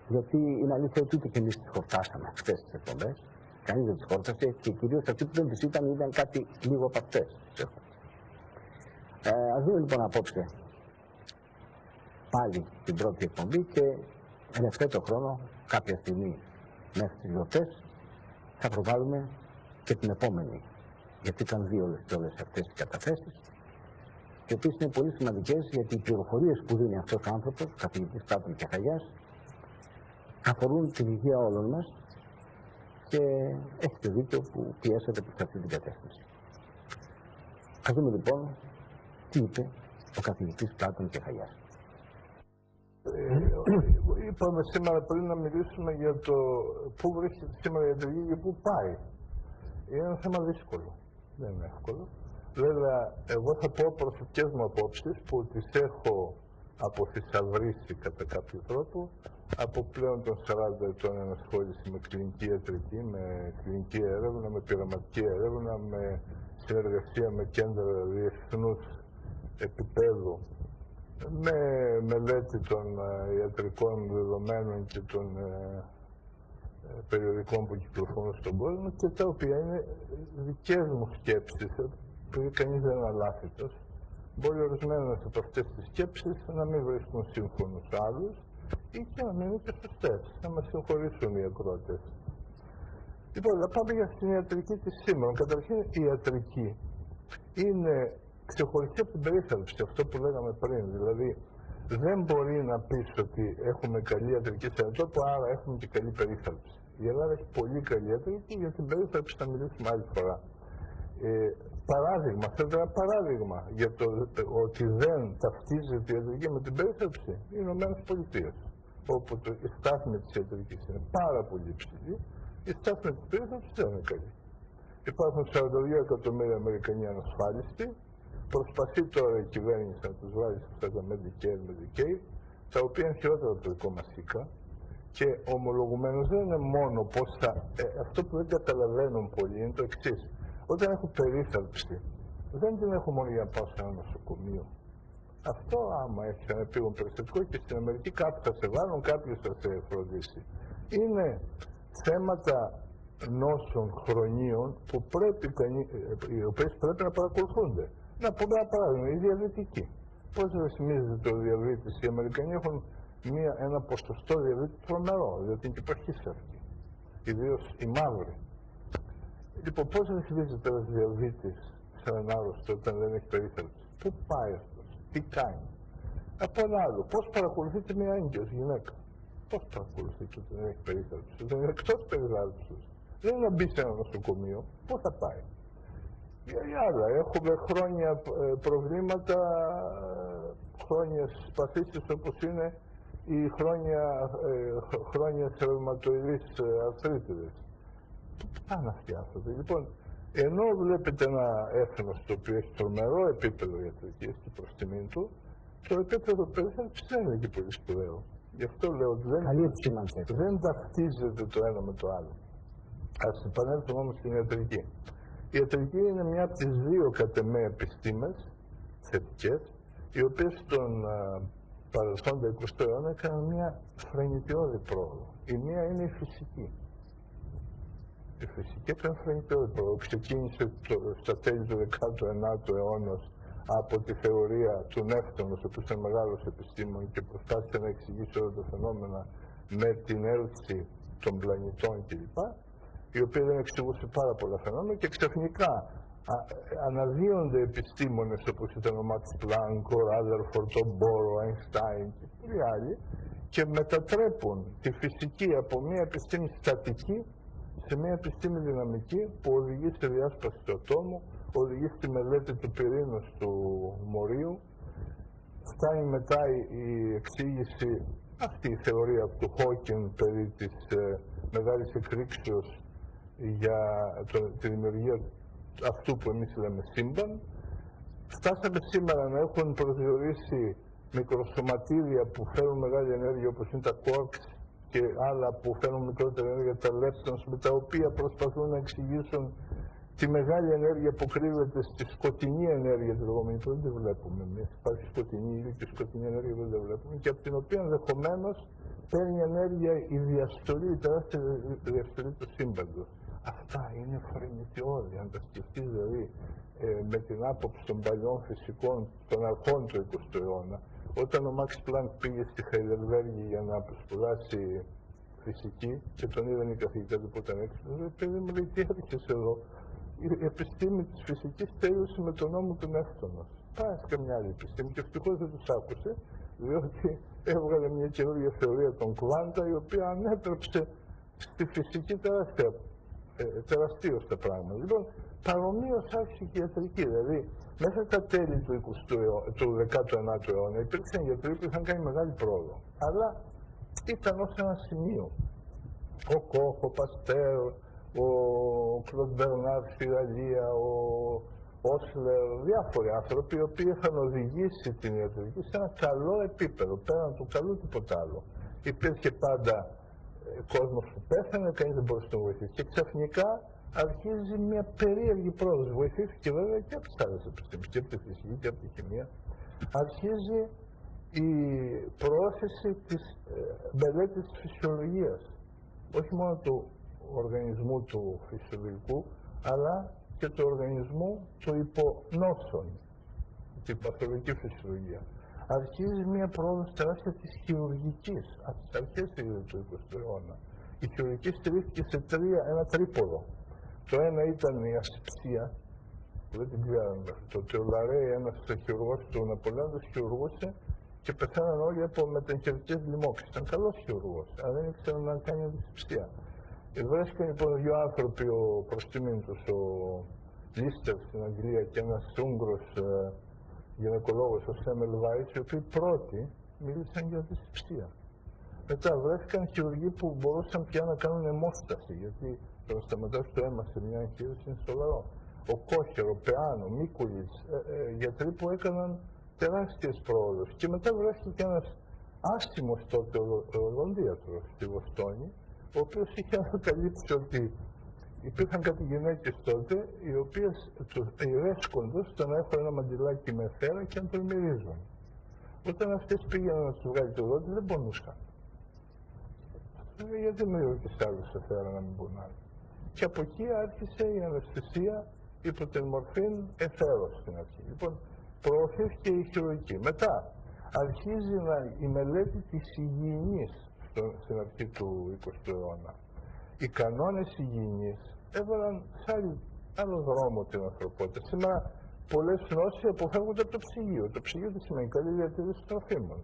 γιατί είναι αλήθεια ότι ούτε και εμείς τις χορτάσαμε αυτές τις εκπομπές, κανείς δεν τις χόρτασε και κυρίως αυτοί που δεν τις είδαν κάτι λίγο από αυτές. Ας δούμε λοιπόν απόψε πάλι την πρώτη εκπομπή και εν ευθέτω χρόνο, κάποια στιγμή μέχρι τις γιορτές, θα προβάλλουμε και την επόμενη, γιατί ήταν δύο όλες αυτές οι καταθέσεις, οι οποίες είναι πολύ σημαντικές γιατί οι πληροφορίες που δίνει αυτός ο άνθρωπος, καθηγητής Πλάτων και Κεχαγιας, αφορούν την υγεία όλων μας και έχετε δίκιο που πιέσατε προς αυτή την κατεύθυνση. Ας δούμε λοιπόν τι είπε ο καθηγητής Πλάτων και Κεχαγιας. Είπαμε σήμερα πριν να μιλήσουμε για το πού βρίσκεται σήμερα η ιατρική και πού πάει. Είναι ένα θέμα δύσκολο. Δεν είναι εύκολο. Βέβαια, εγώ θα πω προσωπικές μου απόψεις που τις έχω αποθυσαυρίσει κατά κάποιο τρόπο από πλέον των 40 ετών ενασχόληση με κλινική ιατρική, με κλινική έρευνα, με πειραματική έρευνα, με συνεργασία με κέντρα διεθνούς επίπεδου, με μελέτη των ιατρικών δεδομένων και των περιοδικών που κυκλοφορούν στον κόσμο και τα οποία είναι δικές μου σκέψεις, επειδή κανείς δεν είναι αλάθητος. Μπορεί ορισμένες από αυτές τις σκέψεις να μην βρίσκουν σύμφωνους άλλους ή και να μην είναι και σωστές, να μας συγχωρήσουν οι ακροατές. Λοιπόν, θα πάμε για την ιατρική της σήμερα. Καταρχήν, η ιατρική είναι ξεχωριστή από την περίθαλψη, αυτό που λέγαμε πριν. Δηλαδή, δεν μπορεί να πεις ότι έχουμε καλή ιατρική σε ένα τόπο, άρα έχουμε και καλή περίθαλψη. Η Ελλάδα έχει πολύ καλή ιατρική, για την περίθαλψη θα μιλήσουμε άλλη φορά. Παράδειγμα, θέλω ένα παράδειγμα για το ότι δεν ταυτίζεται η ιατρική με την περίθαλψη, οι Ηνωμένες Πολιτείες, όπου η στάθμη της ιατρικής είναι πάρα πολύ υψηλή, η στάθμη της περίθαλψης δεν είναι καλή. Υπάρχουν 42 εκατομμύρια Αμερικανοί ανασφάλιστοι. Προσπαθεί τώρα η κυβέρνηση να τους βάλει σε αυτά τα Medicare, τα οποία είναι χειρότερα από το δικό μας ΣΥΚΑ και ομολογουμένως δεν είναι μόνο πώς θα... αυτό που δεν καταλαβαίνουν πολλοί είναι το εξής. Όταν έχω περίθαλψη, δεν την έχω μόνο για να πάω σε ένα νοσοκομείο. Αυτό άμα έχει ένα επίγον περιστατικό και στην Αμερική κάποιοι θα σε βάλουν, κάποιος θα σε φροντίσει. Είναι θέματα νόσων χρονίων που πρέπει οι οποίες πρέπει να παρακολουθούνται. Να πω ένα παράδειγμα, η διαβητική. Πώς ρυθμίζεται το διαβήτης? Οι Αμερικανοί έχουν ένα ποσοστό διαβήτη τρομερό, διότι είναι και παχύσαρκη. Ιδίως οι μαύροι. Λοιπόν, πώς ρυθμίζεται ο διαβήτης σε έναν άρρωστο όταν δεν έχει περίθαλψη? Πού πάει αυτός? Τι κάνει? Από ένα άλλο, πώς παρακολουθείται μια έγκυος γυναίκα? Πώς παρακολουθείται όταν δεν έχει περίθαλψη? Όταν είναι εκτός περίθαλψης. Δεν είναι να μπει σε ένα νοσοκομείο, πώς θα πάει? Για άλλα, έχουμε χρόνια προβλήματα, χρόνιες παθήσεις όπως είναι οι χρόνιες ρευματοειδείς αρθρίτιδες. Πού πάνε αυτοί οι άνθρωποι? Λοιπόν, ενώ βλέπετε ένα έθνος το οποίο έχει τρομερό επίπεδο ιατρικής και προς τιμήν του, το επίπεδο περίθαλψης δεν είναι και πολύ σπουδαίο. Γι' αυτό λέω ότι δεν ταυτίζεται το ένα με το άλλο. Ας επανέλθουμε όμως στην ιατρική. Η ιατρική είναι μια από τις δύο κατ' εμέ επιστήμες θετικές, οι οποίες στον παρελθόντα 20ο αιώνα έκαναν μια φρενητιώδη πρόοδο. Η μία είναι η φυσική. Η φυσική έκανε φρενητιώδη πρόοδο. Ξεκίνησε στα τέλη του 19ου αιώνα από τη θεωρία του Νεύτωνος, ο οποίος ήταν μεγάλος επιστήμον και προσπάθησε να εξηγήσει όλα τα φαινόμενα με την έλξη των πλανητών κλπ. Η οποία δεν εξηγούσε πάρα πολλά φαινόμενα και ξαφνικά αναδύονται επιστήμονες όπως ήταν ο Μαξ Πλάνκ, ο Ράδερφορντ, ο Μπόρ, ο Αϊνστάιν και πολλοί άλλοι και μετατρέπουν τη φυσική από μια επιστήμη στατική σε μια επιστήμη δυναμική που οδηγεί στη διάσπαση του ατόμου, οδηγεί στη μελέτη του πυρήνος του μορίου. Φτάνει μετά η εξήγηση, αυτή η θεωρία του Χόκιν περί της μεγάλης εκρήξεως για τη δημιουργία αυτού που εμείς λέμε σύμπαν. Φτάσαμε σήμερα να έχουν προσδιορίσει μικροσωματίδια που φέρουν μεγάλη ενέργεια όπως είναι τα quarks και άλλα που φέρουν μικρότερη ενέργεια, τα leptons, με τα οποία προσπαθούν να εξηγήσουν τη μεγάλη ενέργεια που κρύβεται στη σκοτεινή ενέργεια τη λεγόμενη, που δεν τη βλέπουμε εμείς. Υπάρχει σκοτεινή ύλη και σκοτεινή ενέργεια που δεν τη βλέπουμε και από την οποία ενδεχομένως παίρνει ενέργεια η διαστολή, η τεράστια διαστολή του σύμπαντος. Αυτά είναι φρενητιώδη, αν τα σκεφτείς δηλαδή με την άποψη των παλιών φυσικών, των αρχών του 20ου αιώνα. Όταν ο Μαξ Πλάνκ πήγε στη Χαϊδελβέργη για να σπουδάσει φυσική και τον είδαν οι καθηγητές που ήταν έξω, παιδί μου λέει, τι έρχεσαι εδώ? Η επιστήμη της φυσικής τέλειωσε με τον νόμο του Νεύτωνος. Πάει σε καμιά άλλη επιστήμη και ευτυχώς δεν τους άκουσε, διότι έβγαλε μια καινούργια θεωρία των κουβάντα, η οποία ανέτρεψε στη φυσική τεραστίως τα πράγματα. Λοιπόν, παρομοίως άρχισε και η ιατρική. Δηλαδή, μέχρι τα τέλη του 19ου αιώνα υπήρξαν γιατροί που είχαν κάνει μεγάλη πρόοδο. Αλλά ήταν ως ένα σημείο. Ο Κόχ, ο Παστέρ, ο Κλοντ Μπερνάρ στη Γαλλία, ο Όσλερ, διάφοροι άνθρωποι οι οποίοι είχαν οδηγήσει την ιατρική σε ένα καλό επίπεδο, πέραν του καλού τίποτα άλλο. Υπήρχε πάντα κόσμος που πέθανε, κανείς δεν μπορούσε να τον βοηθήσει. Και ξαφνικά αρχίζει μια περίεργη πρόοδος. Βοηθήθηκε βέβαια και από τις άλλες επιστήμες, και από τη φυσική και από τη χημεία. Αρχίζει η προώθηση της μελέτης της φυσιολογίας. Όχι μόνο του οργανισμού του φυσιολογικού, αλλά και του οργανισμού του υπονόσων, την παθολογική φυσιολογία. Αρχίζει μια πρόοδος τεράστια της χειρουργικής, από τις αρχές του 20ου αιώνα. Η χειρουργική στηρίχθηκε σε ένα τρίποδο. Το ένα ήταν η ασυψία, που δεν την ξέραμε μέχρι τότε. Ο Λαρέι, ένας χειρουργός του Ναπολέον, τους χειρουργούσε και πεθάναν όλοι από μεταγχειρικές λοιμώξεις. Ήταν καλός χειρουργός, αλλά δεν ήξεραν να κάνει ασυψία. Βρέθηκαν λοιπόν δύο άνθρωποι, προς τιμήν τους, ο Λίστερ στην Αγγλία και ένας Ούγγρος γυναικολόγος, ο Σέμελ Βάιτς, οι οποίοι πρώτοι μίλησαν για δυσυψία. Μετά βρέθηκαν χειρουργοί που μπορούσαν πια να κάνουν αιμόσταση, γιατί το να σταματάς το αίμα σε μια εγχείρηση είναι σοβαρό. Ο Κόχερ, ο Πεάνο, Μίκουλης, γιατροί που έκαναν τεράστιες πρόοδους. Και μετά βρέθηκε και ένας άσχημος τότε οδοντίατρος στη Βοστόνη, ο οποίος είχε ανακαλύψει ότι υπήρχαν κάτι γυναίκες τότε, οι οποίες ηρέσκοντος τον έφεραν ένα μαντιλάκι με θέρα και να τον μυρίζουν. Όταν αυτές πήγαιναν να τους βγάλει το δόντι, δεν πονούσαν. Γιατί μυρίζω και σε άλλους σε θέρα να μην πονάνε? Και από εκεί άρχισε η αναισθησία υπό την μορφή εθέρος στην αρχή. Λοιπόν, προωθήθηκε η χειρουργική. Μετά αρχίζει η μελέτη της υγιεινής στην αρχή του 20ου αιώνα. Οι κανόνες υγιεινής έβαλαν σε άλλο δρόμο την ανθρωπότητα. Σήμερα πολλές νόσοι αποφεύγονται από το ψυγείο. Το ψυγείο τι σημαίνει? Καλή διατήρηση τροφίμων.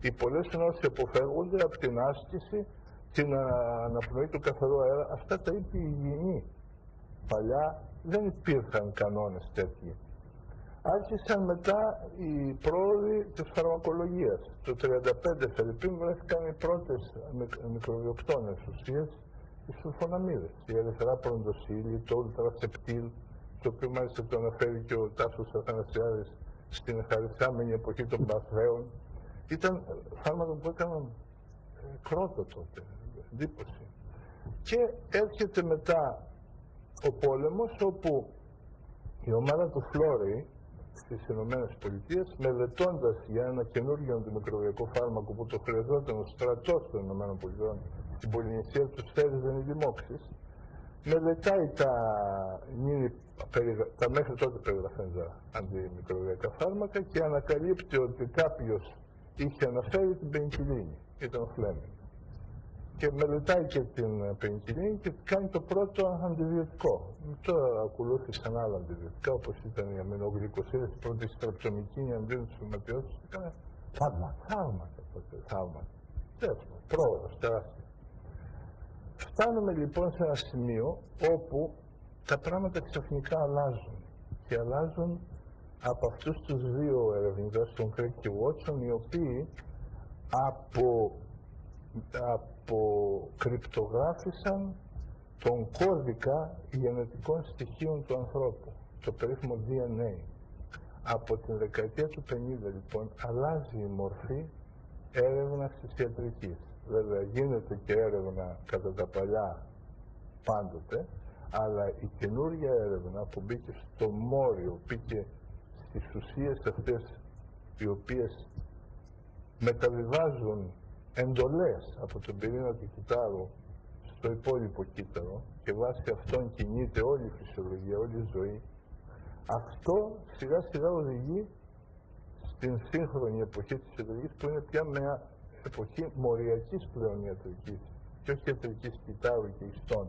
Οι πολλές νόσοι αποφεύγονται από την άσκηση, την αναπνοή του καθαρού αέρα. Αυτά τα είπε η υγιεινή. Παλιά δεν υπήρχαν κανόνες τέτοιοι. Άρχισαν μετά οι πρόοδοι της φαρμακολογίας. Το 1935 Φερρυπίν βρέθηκαν οι πρώτες μικροβιοκτώνες ουσίες, οι σουλφοναμίδες. Η αριστερά προντοσύλλη, το ουλτρασεπτήλ, το οποίο μάλιστα το αναφέρει και ο Τάσος Αθανασιάδης στην χαρισάμενη εποχή των Παθρέων. Ήταν φάρμακα που έκαναν κρότο τότε, εντύπωση. Και έρχεται μετά ο πόλεμος, όπου η ομάδα του Φλόρεϊ στις Ηνωμένες Πολιτείες, μελετώντας για ένα καινούργιο αντιμικροβιακό φάρμακο που το χρειαζόταν ο στρατός των Ηνωμένων Πολιτειών στην Πολυνησία του στέριζαν οι δημόξεις, μελετάει τα μέχρι τότε περιγραφέντα αντιμικροβιακά φάρμακα και ανακαλύπτει ότι κάποιος είχε αναφέρει την πενικυλίνη, ήταν ο Φλέμινγκ. Και μελετάει και την πενικυλίνη και κάνει το πρώτο αντιβιωτικό. Τώρα ακολούθησαν άλλα αντιβιωτικά, όπως ήταν οι αμινογλυκοσίδες, η πρώτη στρεψομικίνη αντίον της φυματιώσης. Θαύματα. Πρόοδος, τεράστιο. Φτάνουμε λοιπόν σε ένα σημείο όπου τα πράγματα ξαφνικά αλλάζουν. Και αλλάζουν από αυτούς τους δύο ερευνητές, τον Κρέκ και Βότσον, οι οποίοι κρυπτογράφησαν τον κώδικα γενετικών στοιχείων του ανθρώπου, το περίφημο DNA. Από την δεκαετία του 50 λοιπόν αλλάζει η μορφή έρευνας της ιατρικής. Βέβαια γίνεται και έρευνα κατά τα παλιά πάντοτε, αλλά η καινούργια έρευνα που μπήκε στο μόριο, μπήκε στις ουσίες αυτές οι οποίες μεταβιβάζουν εντολές από τον πυρήνα του κυτάρου στο υπόλοιπο κύτταρο και βάσει αυτών κινείται όλη η φυσιολογία, όλη η ζωή, αυτό σιγά σιγά οδηγεί στην σύγχρονη εποχή της ιατρικής, που είναι πια μια εποχή μοριακής πλέον ιατρικής και όχι ιατρικής κυτάρου και ιστών.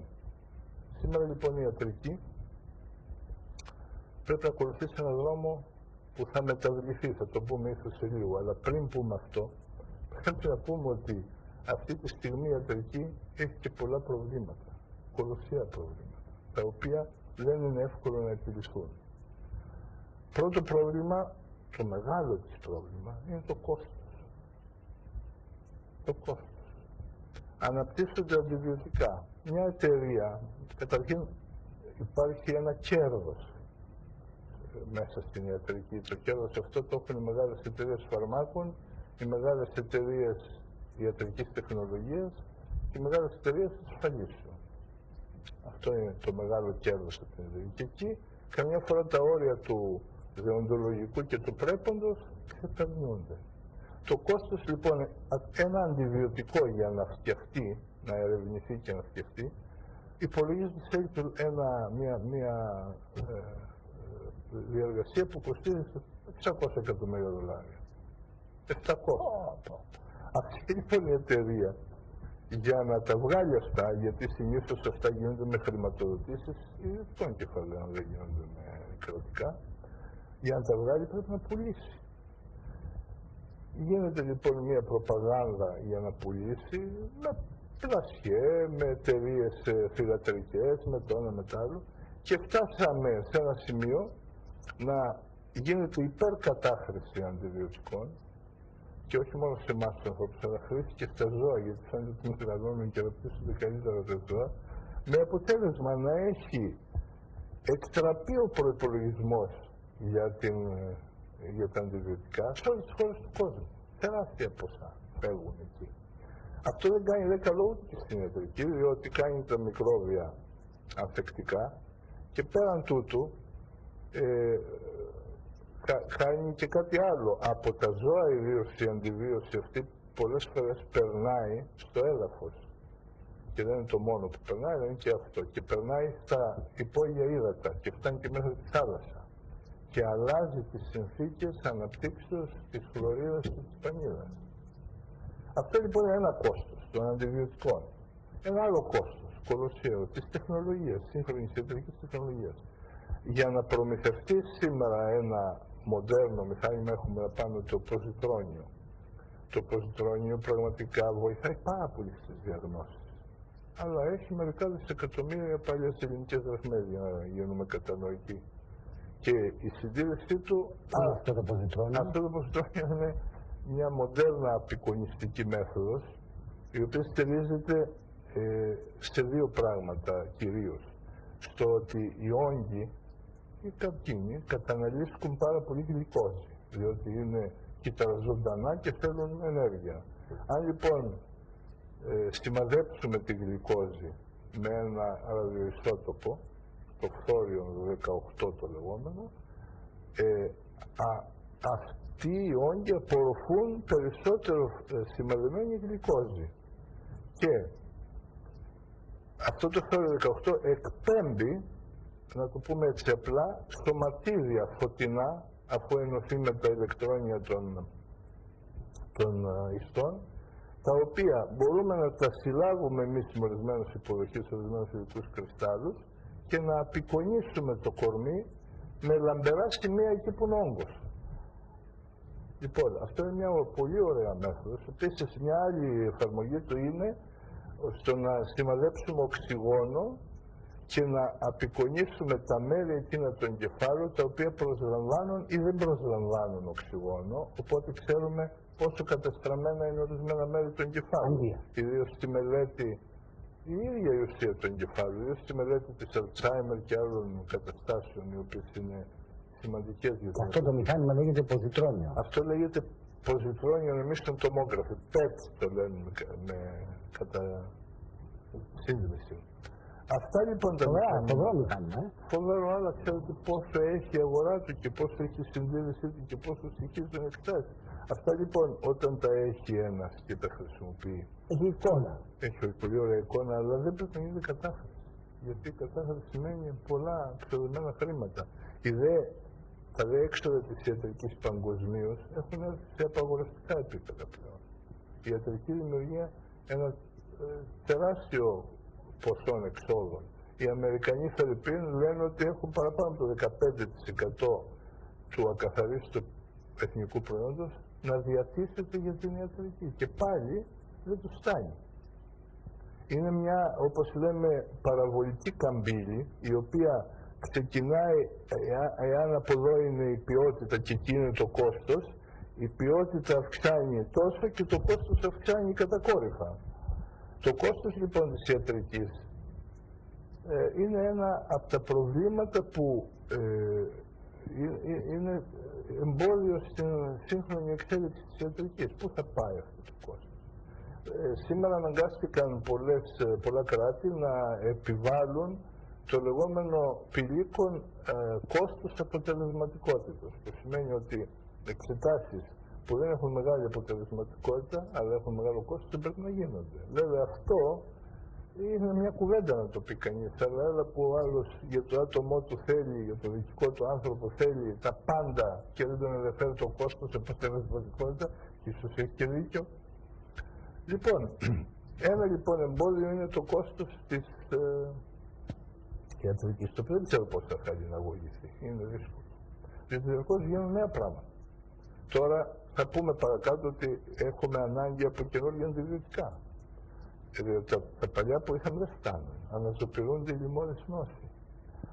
Σήμερα λοιπόν η ιατρική πρέπει να ακολουθήσει έναν δρόμο που θα μεταβληθεί, θα το πούμε ίσως σε λίγο, αλλά πριν πούμε αυτό, πρέπει να πούμε ότι αυτή τη στιγμή η ιατρική έχει και πολλά προβλήματα, κολοσσία προβλήματα, τα οποία δεν είναι εύκολο να επιληθούν. Πρώτο πρόβλημα, το μεγάλο της πρόβλημα, είναι το κόστος. Το κόστος. Αναπτύσσονται αντιβιωτικά. Μια εταιρεία, καταρχήν υπάρχει ένα κέρδος μέσα στην ιατρική. Το κέρδος αυτό το έχουν οι μεγάλες εταιρείες φαρμάκων, οι μεγάλες εταιρείες ιατρικής τεχνολογίας και οι μεγάλες εταιρείες ασφαλίσεων. Αυτό είναι το μεγάλο κέρδος από την ιατρική. Και εκεί καμιά φορά τα όρια του δεοντολογικού και του πρέποντος ξεπερνούνται. Το κόστος λοιπόν, ένα αντιβιωτικό για να φτιαχτεί, να ερευνηθεί και να φτιαχτεί, υπολογίζεται σε μια διαργασία που κοστίζει $600 εκατομμύρια. 700. Αυτή λοιπόν η εταιρεία για να τα βγάλει αυτά, γιατί συνήθως αυτά γίνονται με χρηματοδοτήσεις ιδιωτικών κεφαλαίων, δεν γίνονται με κρατικά, για να τα βγάλει πρέπει να πουλήσει. Γίνεται λοιπόν μια προπαγάνδα για να πουλήσει με πλασιέ, με εταιρείες θυγατρικές, με το ένα με το άλλο, και φτάσαμε σε ένα σημείο να γίνεται υπερκατάχρηση αντιβιωτικών, και όχι μόνο σε εμάς τους ανθρώπους, αλλά χρήση και στα ζώα, γιατί φαίνεται ότι είναι μεγαλώνουν και αναπτύσσονται καλύτερα τα ζώα, με αποτέλεσμα να έχει εκτραπεί ο προϋπολογισμός για τα αντιβιωτικά σε όλες τις χώρες του κόσμου. Τεράστια ποσά φεύγουν εκεί. Αυτό δεν κάνει καλό ούτε στην ιατρική, διότι κάνει τα μικρόβια ανθεκτικά και πέραν τούτου κάνει και κάτι άλλο. Από τα ζώα ιδίως η αντιβίωση αυτή πολλές φορές περνάει στο έδαφος. Και δεν είναι το μόνο που περνάει, αλλά είναι και αυτό. Και περνάει στα υπόγεια ύδατα και φτάνει και μέχρι τη θάλασσα. Και αλλάζει τις συνθήκες αναπτύξεως της χλωρίδας και της πανίδας. Αυτό λοιπόν είναι ένα κόστος των αντιβιωτικών. Ένα άλλο κόστος, κολοσσιαίο, της τεχνολογίας, σύγχρονης ιατρικής τεχνολογίας. Για να προμηθευτεί σήμερα ένα μοντέρνο μηχάνημα, έχουμε πάνω το ποζιτρόνιο. Το ποζιτρόνιο πραγματικά βοηθάει πάρα πολύ στις διαγνώσεις. Αλλά έχει μερικά δισεκατομμύρια παλιές ελληνικές δραχμές, για να γίνουμε κατανοητοί. Και η συντήρησή του, αυτό το ποζιτρόνιο είναι μια μοντέρνα απεικονιστική μέθοδος, η οποία στηρίζεται σε δύο πράγματα κυρίως. Στο ότι οι όγκοι, οι καρκίνοι, καταναλύσκουν πάρα πολύ γλυκόζη, διότι είναι κυταροζωντανά και θέλουν ενέργεια. Αν λοιπόν σημαδέψουμε τη γλυκόζη με ένα ραδιοϊσότοπο, το φθόριο 18 το λεγόμενο, αυτοί οι όγκοι απορροφούν περισσότερο σημαδεμένη γλυκόζη. Και αυτό το φέρο 18 εκπέμπει, να το πούμε έτσι απλά, σωματίδια φωτεινά, αφού ενωθεί με τα ηλεκτρόνια των ιστών, τα οποία μπορούμε να τα συλλάβουμε εμείς με ορισμένες υποδοχές, ορισμένους ειδικούς κρυστάλλους και να απεικονίσουμε το κορμί με λαμπερά σημεία εκεί που είναι όγκος. Λοιπόν, αυτό είναι μια πολύ ωραία μέθοδος. Επίσης, μια άλλη εφαρμογή του είναι στο να σημαδέψουμε οξυγόνο και να απεικονίσουμε τα μέρη εκείνα του εγκεφάλου τα οποία προσλαμβάνουν ή δεν προσλαμβάνουν οξυγόνο, οπότε ξέρουμε πόσο καταστραμμένα είναι ορισμένα μέρη του εγκεφάλου. Ιδίως στη μελέτη, η ίδια η ουσία του εγκεφάλου, ιδίως στη μελέτη της Αλτσάιμερ και άλλων καταστάσεων, οι οποίες είναι σημαντικές για την. Αυτό το μηχάνημα λέγεται ποζιτρόνιο. Αυτό λέγεται ποζιτρόνιο emission tomography, PET το λένε κατά σύνδεση. Αυτά λοιπόν τα μηχάνημα. Φοβερό, αλλά ξέρετε πόσο έχει η αγορά του και πόσο έχει η συνδύασή του και πόσο στοιχείο τον εκτάσει. Αυτά λοιπόν όταν τα έχει ένας και τα χρησιμοποιεί. Έχει εικόνα. Έχει πολύ ωραία εικόνα, αλλά δεν πρέπει να γίνεται κατάχρηση. Γιατί η κατάχρηση σημαίνει πολλά ξοδεμένα χρήματα. Τα δε έξοδα της ιατρικής παγκοσμίως έχουν έρθει σε απαγορευτικά επίπεδα πλέον. Η ιατρική δημιουργεί ένα τεράστιο ποσό εξόδων. Οι Αμερικανοί Φερρυπίν λένε ότι έχουν παραπάνω από το 15% του ακαθαρίστου εθνικού προϊόντος να διατίθεται για την ιατρική. Και πάλι δεν τους φτάνει. Είναι μια, όπως λέμε, παραβολική καμπύλη, η οποία ξεκινάει, εάν από εδώ είναι η ποιότητα και εκεί είναι το κόστος, η ποιότητα αυξάνει τόσο και το κόστος αυξάνει κατακόρυφα. Το κόστος λοιπόν της ιατρικής είναι ένα από τα προβλήματα που είναι εμπόδιο στην σύγχρονη εξέλιξη της ιατρικής. Πού θα πάει αυτό το κόστος? Σήμερα αναγκάστηκαν πολλά κράτη να επιβάλλουν το λεγόμενο πηλίκον κόστος αποτελεσματικότητας, που σημαίνει ότι εξετάσεις που δεν έχουν μεγάλη αποτελεσματικότητα, αλλά έχουν μεγάλο κόστος, δεν πρέπει να γίνονται. Βέβαια αυτό είναι μια κουβέντα να το πει κανείς, αλλά έλα που ο άλλος για το άτομό του θέλει, για το δυτικό του άνθρωπο θέλει τα πάντα και δεν τον ενδιαφέρει το κόστος, αποτελεσματικότητα, ίσως έχει και δίκιο. Λοιπόν, ένα λοιπόν εμπόδιο είναι το κόστος της ιατρικής, το οποίο δεν ξέρω πώς θα θέλει να βοηθήσει, είναι δύσκολο. Γιατί διαρκώς γίνουν νέα πράγματα. Τώρα θα πούμε παρακάτω ότι έχουμε ανάγκη από καινούργια αντιβιωτικά. Τα παλιά που είχαμε δεν φτάνουν. Αναζωπηρούνται οι λοιμώδεις νόσοι.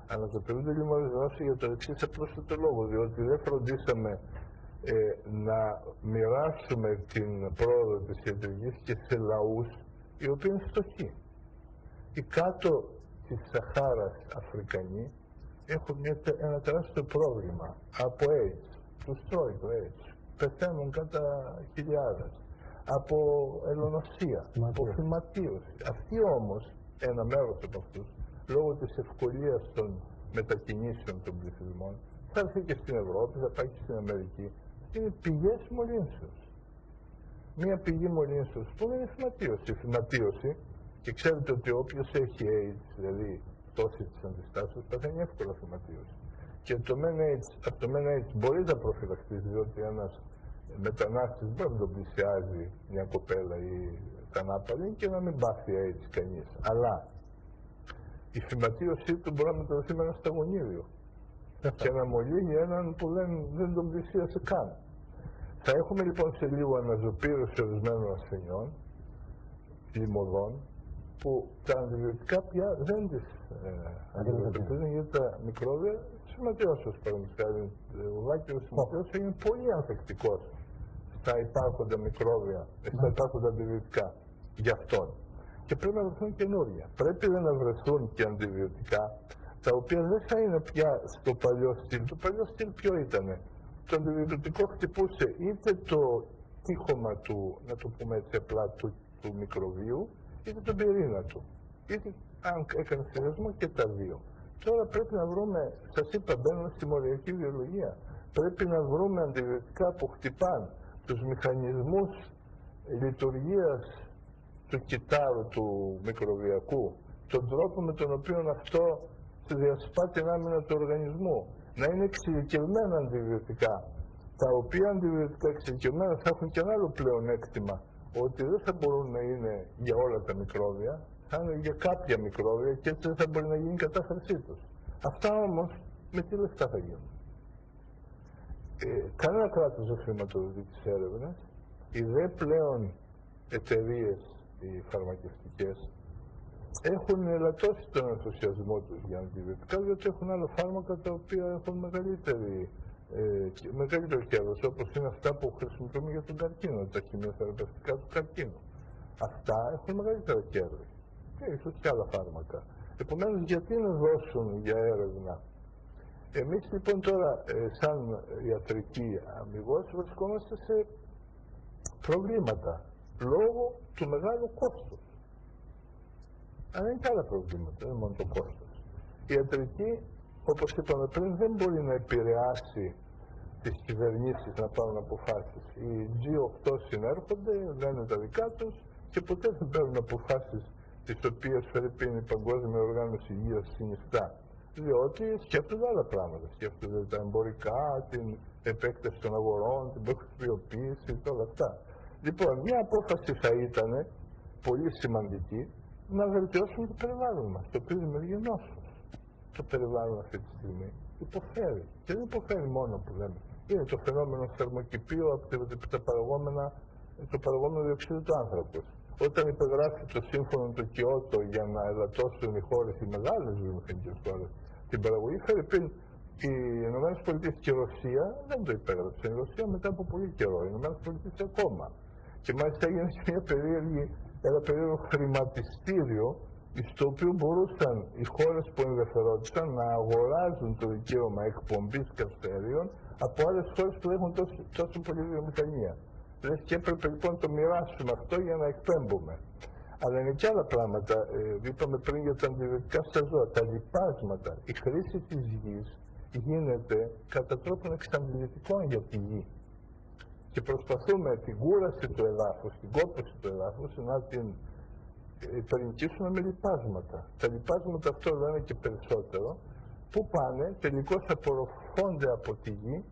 Αναζωπηρούνται οι λοιμώδεις νόσοι για το εξής απλούστατο λόγο, διότι δεν φροντίσαμε να μοιράσουμε την πρόοδο της ιατρικής και σε λαούς οι οποίοι είναι φτωχοί. Οι κάτω της Σαχάρας Αφρικανοί έχουν ένα τεράστιο πρόβλημα από AIDS. Τους τρώει το AIDS. Πεθαίνουν κατά χιλιάδες. Από ελονοσία, από φυματίωση. Αυτοί όμως, ένα μέρος από αυτούς, λόγω της ευκολίας των μετακινήσεων των πληθυσμών, θα έρθει και στην Ευρώπη, θα πάει και στην Αμερική. Είναι πηγές μολύνσεως. Μία πηγή μολύνσεως που είναι η φυματίωση. Η φυματίωση, και ξέρετε ότι όποιος έχει AIDS, δηλαδή πτώση της αντιστάσεως, παθαίνει εύκολα φυματίωση. Και από το μεν AIDS μπορεί να προφυλαχτείς, διότι ένας μετανάστης μπορεί να τον πλησιάζει μια κοπέλα ή τα νάπαλη και να μην πάθει AIDS κανείς. Αλλά η φυματίωσή του μπορεί να μεταδοθεί με ένα σταγονίδιο και να μολύνει έναν που δεν τον πλησίασε καν. Θα έχουμε λοιπόν σε λίγο αναζωπήρωση ορισμένων ασθενειών, λιμωδών, που τα αντιβιωτικά πια δεν τις αντιμετωπίζουν, γιατί τα μικρόβια σηματιώσεως, παραδείγματος, ο δάκρυος σηματιώσεως είναι πολύ ανθεκτικός στα υπάρχοντα μικρόβια, στα υπάρχοντα αντιβιωτικά για αυτόν. Και πρέπει να βρεθούν καινούργια. Πρέπει να βρεθούν και αντιβιωτικά, τα οποία δεν θα είναι πια στο παλιό στυλ. Το παλιό στυλ ποιο ήτανε? Το αντιβιωτικό χτυπούσε είτε το τείχομα του, να το πούμε έτσι απλά, του μικροβίου, είτε τον πυρήνα του. Είτε αν έκανε συνδυασμό και τα δύο. Τώρα πρέπει να βρούμε, σας είπα, μπαίνουμε στη μοριακή βιολογία. Πρέπει να βρούμε αντιβιωτικά που χτυπάνε τους μηχανισμούς λειτουργίας του κυτάρου, του μικροβιακού, τον τρόπο με τον οποίο αυτό διασπά την άμυνα του οργανισμού. Να είναι εξειδικευμένα αντιβιωτικά, τα οποία αντιβιωτικά εξειδικευμένα θα έχουν και ένα άλλο πλεονέκτημα, ότι δεν θα μπορούν να είναι για όλα τα μικρόβια, θα είναι για κάποια μικρόβια και έτσι δεν θα μπορεί να γίνει η κατάχρησή τους. Αυτά όμως με τι λεφτά θα γίνουν? Κανένα κράτος δεν χρηματοδοτεί τις έρευνες. Οι δε πλέον εταιρείες, οι φαρμακευτικές, έχουν ελαττώσει τον ενθουσιασμό τους για αντιβιωτικά, διότι έχουν άλλα φάρμακα τα οποία έχουν μεγαλύτερο κέρδος, όπως είναι αυτά που χρησιμοποιούμε για τον καρκίνο, τα χημειοθεραπευτικά του καρκίνου. Αυτά έχουν μεγαλύτερο κέρδος και ίσως και άλλα φάρμακα. Επομένως, γιατί να δώσουν για έρευνα? Εμείς λοιπόν τώρα, σαν ιατρική αμιγώς, βρισκόμαστε σε προβλήματα λόγω του μεγάλου κόστους. Αλλά είναι και άλλα προβλήματα, δεν είναι μόνο το κόστος. Η ιατρική, όπως είπαμε πριν, δεν μπορεί να επηρεάσει τις κυβερνήσεις να πάρουν αποφάσεις. Οι G8 συνέρχονται, λένε τα δικά τους και ποτέ δεν παίρνουν αποφάσεις τις οποίες φερειπίνει η Παγκόσμια Οργάνωση Υγείας συνιστά. Διότι σκέφτονται άλλα πράγματα. Σκέφτονται τα εμπορικά, την επέκταση των αγορών, την προχρησιμοποίηση και όλα αυτά. Λοιπόν, μια απόφαση θα ήταν πολύ σημαντική να βελτιώσουμε το περιβάλλον μας, το οποίο δημιουργεί νόσους. Το περιβάλλον αυτή τη στιγμή υποφέρει. Και δεν υποφέρει μόνο που λέμε. Είναι το φαινόμενο θερμοκηπίου από το παραγόμενο διοξείδιο του άνθρακος. Όταν υπεγράφει το σύμφωνο του Κιώτο για να ελαττώσουν οι χώρες, οι μεγάλες βιομηχανικές χώρες, την παραγωγή, φερειπίν οι ΗΠΑ και η Ρωσία δεν το υπέγραψαν. Η Ρωσία μετά από πολύ καιρό, οι ΗΠΑ ακόμα. Και μάλιστα έγινε και ένα περίεργο χρηματιστήριο, στο οποίο μπορούσαν οι χώρες που ενδιαφερόντουσαν να αγοράζουν το δικαίωμα εκπομπής καυσαερίων από άλλες χώρες που έχουν τόσο πολύ βιομηχανία. Δηλαδή και έπρεπε λοιπόν να το μοιράσουμε αυτό για να εκπέμπουμε. Αλλά είναι και άλλα πράγματα. Είπαμε πριν για τα αντιβιωτικά στα ζώα, τα λιπάσματα. Η χρήση της γης γίνεται κατά τρόπον εξαντλητικό για τη γη. Και προσπαθούμε την κούραση του εδάφους, την κόπωση του εδάφους να την υπερνικήσουμε με λιπάσματα. Τα λιπάσματα αυτό λένε και περισσότερο, που πάνε, τελικώς απορροφώνται από τη γη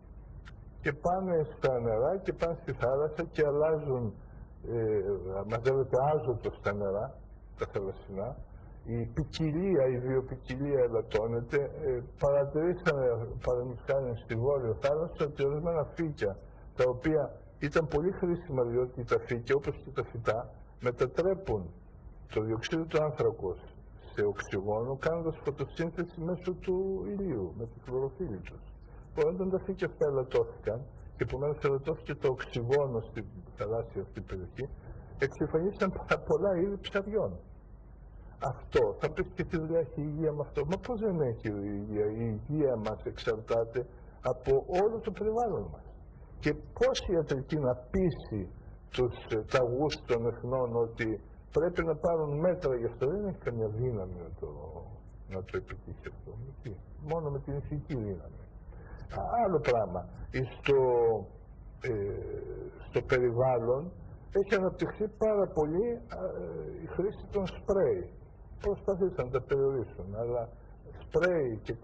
και πάνε στα νερά και πάνε στη θάλασσα και αλλάζουν, μαζεύεται άζωτο στα νερά, τα θαλασσινά. Η ποικιλία, η βιοποικιλία ελαττώνεται. Παρατηρήσαμε, παραδείγματος χάρη στη Βόρειο Θάλασσα, ότι ορισμένα φύκια, τα οποία ήταν πολύ χρήσιμα, διότι τα φύκια, όπως και τα φυτά, μετατρέπουν το διοξείδιο του άνθρακος σε οξυγόνο, κάνοντας φωτοσύνθεση μέσω του ηλίου, με τη χλωροφύλλη τους. Όταν τα φύκια αυτά ελαττώθηκαν, και επομένως ελαττώθηκε το οξυγόνο στην θαλάσσια αυτή περιοχή, εξυφανίστηκαν πολλά είδη ψαριών. Αυτό, θα πεις και τι δουλειά έχει η υγεία με αυτό? Μα πώς δεν έχει η υγεία? Η υγεία μας εξαρτάται από όλο το περιβάλλον μας. Και πώς η ιατρική να πείσει τους ταγούς των εθνών ότι πρέπει να πάρουν μέτρα γι' αυτό? Δεν έχει καμία δύναμη να το επιτύχει αυτό. Μόνο με την ηθική δύναμη. Άλλο πράγμα. Στο περιβάλλον έχει αναπτυχθεί πάρα πολύ η χρήση των σπρέι. Προσπαθήσαν να τα περιορίσουν, αλλά σπρέι και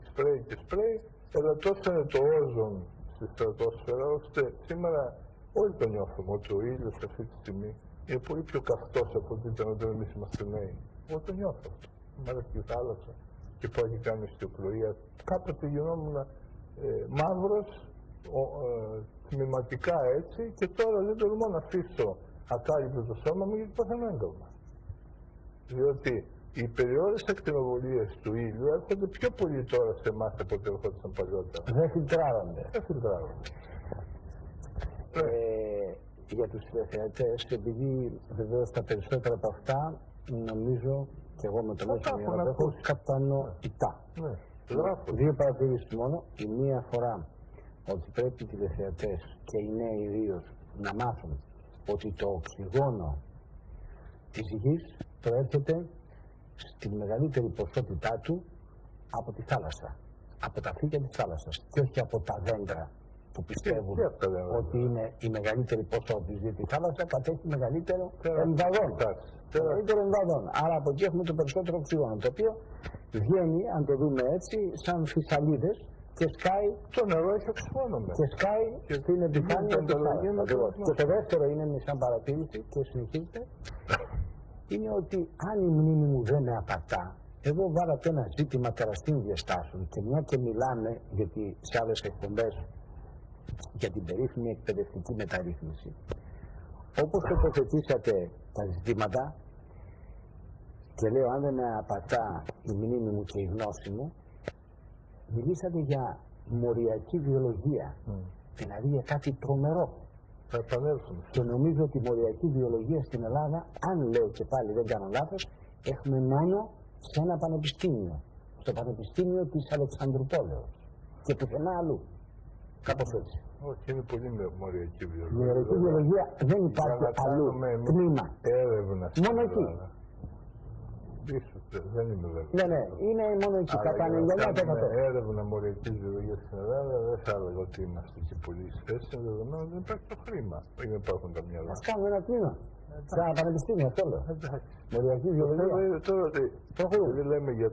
σπρέι ελαττώσανε το όζον στη στρατόσφαιρα, ώστε σήμερα όλοι το νιώθουμε ότι ο ήλιος αυτή τη στιγμή είναι πολύ πιο καυτός από ό,τι ήταν όταν εμείς είμαστε νέοι. Εγώ το νιώθω αυτό. Μάλιστα στη θάλασσα και που έχει κάνει ιστιοπλοεία. Κάποτε γινόμουν μαύρος, τμηματικά έτσι, και τώρα δεν τολμώ να αφήσω ακάλυπτο το σώμα μου γιατί παθαίνω έγκαυμα. Διότι οι περιόδες ακτινοβολίες του ήλιου έρχονται πιο πολύ τώρα σε εμάς από ό,τι έρχονταν παλιότερα. Δεν φιλτράρονται. Για τους τηλεθεατές, επειδή βεβαίως τα περισσότερα από αυτά νομίζω και εγώ με το μέσο μυαλό το έχω κατανοητά. Δύο παρατηρήσεις μόνο. Η μία αφορά ότι πρέπει οι τηλεθεατές και οι νέοι ιδίως να μάθουν ότι το οξυγόνο της γης προέρχεται στη μεγαλύτερη ποσότητά του από τη θάλασσα, από τα φύκια της θάλασσας και όχι από τα δέντρα που πιστεύουν ότι είναι η μεγαλύτερη ποσότητα, γιατί η θάλασσα κατέχει μεγαλύτερο εμβαδόν. Άρα από εκεί έχουμε το περισσότερο οξυγόνο, το οποίο βγαίνει, αν το δούμε έτσι, σαν φυσαλίδες και σκάει. Το νερό έχει οξυγόνο μέσα. Και σκάει στην επιφάνεια της θάλασσας. Και το δεύτερο είναι, σαν παρατήρηση, και συνεχίζεται, είναι ότι αν η μνήμη μου δεν με απατά, εδώ βάλατε ένα ζήτημα τεραστίων διαστάσεων και μια και μιλάμε, γιατί σε άλλες εκπομπές, για την περίφημη εκπαιδευτική μεταρρύθμιση. Όπως τοποθετήσατε τα ζητήματα, και λέω αν δεν με απατά η μνήμη μου και η γνώση μου, μιλήσατε για μοριακή βιολογία, δηλαδή για κάτι τρομερό. Θα επανέλθουμε. Και νομίζω ότι η μοριακή βιολογία στην Ελλάδα, αν λέω και πάλι δεν κάνω λάθος, έχουμε μόνο σε ένα πανεπιστήμιο, στο Πανεπιστήμιο της Αλεξανδρουπόλεως και πουθενά αλλού. Κάπως έτσι. Όχι, είναι πολύ μοριακή βιολογία. Η μοριακή βιολογία δεν υπάρχει αλλού τμήμα. Έρευνα. Μόνο εκεί. Ίσως, δεν είμαι βέβαιος. Ναι, είναι μόνο εκεί. Κατά 99%. Έρευνα μοριακής βιολογίας στην Ελλάδα, δεν θα έλεγα ότι είμαστε και πολύ σχέσεις, δεδομένου δεν υπάρχει το χρήμα. Δεν υπάρχουν τα μυαλά. Ας κάνουμε ένα τμήμα. Σε ένα πανεπιστήμιο, αυτό λέω. Μοριακή βιολογία. Τώρα ότι λέμε για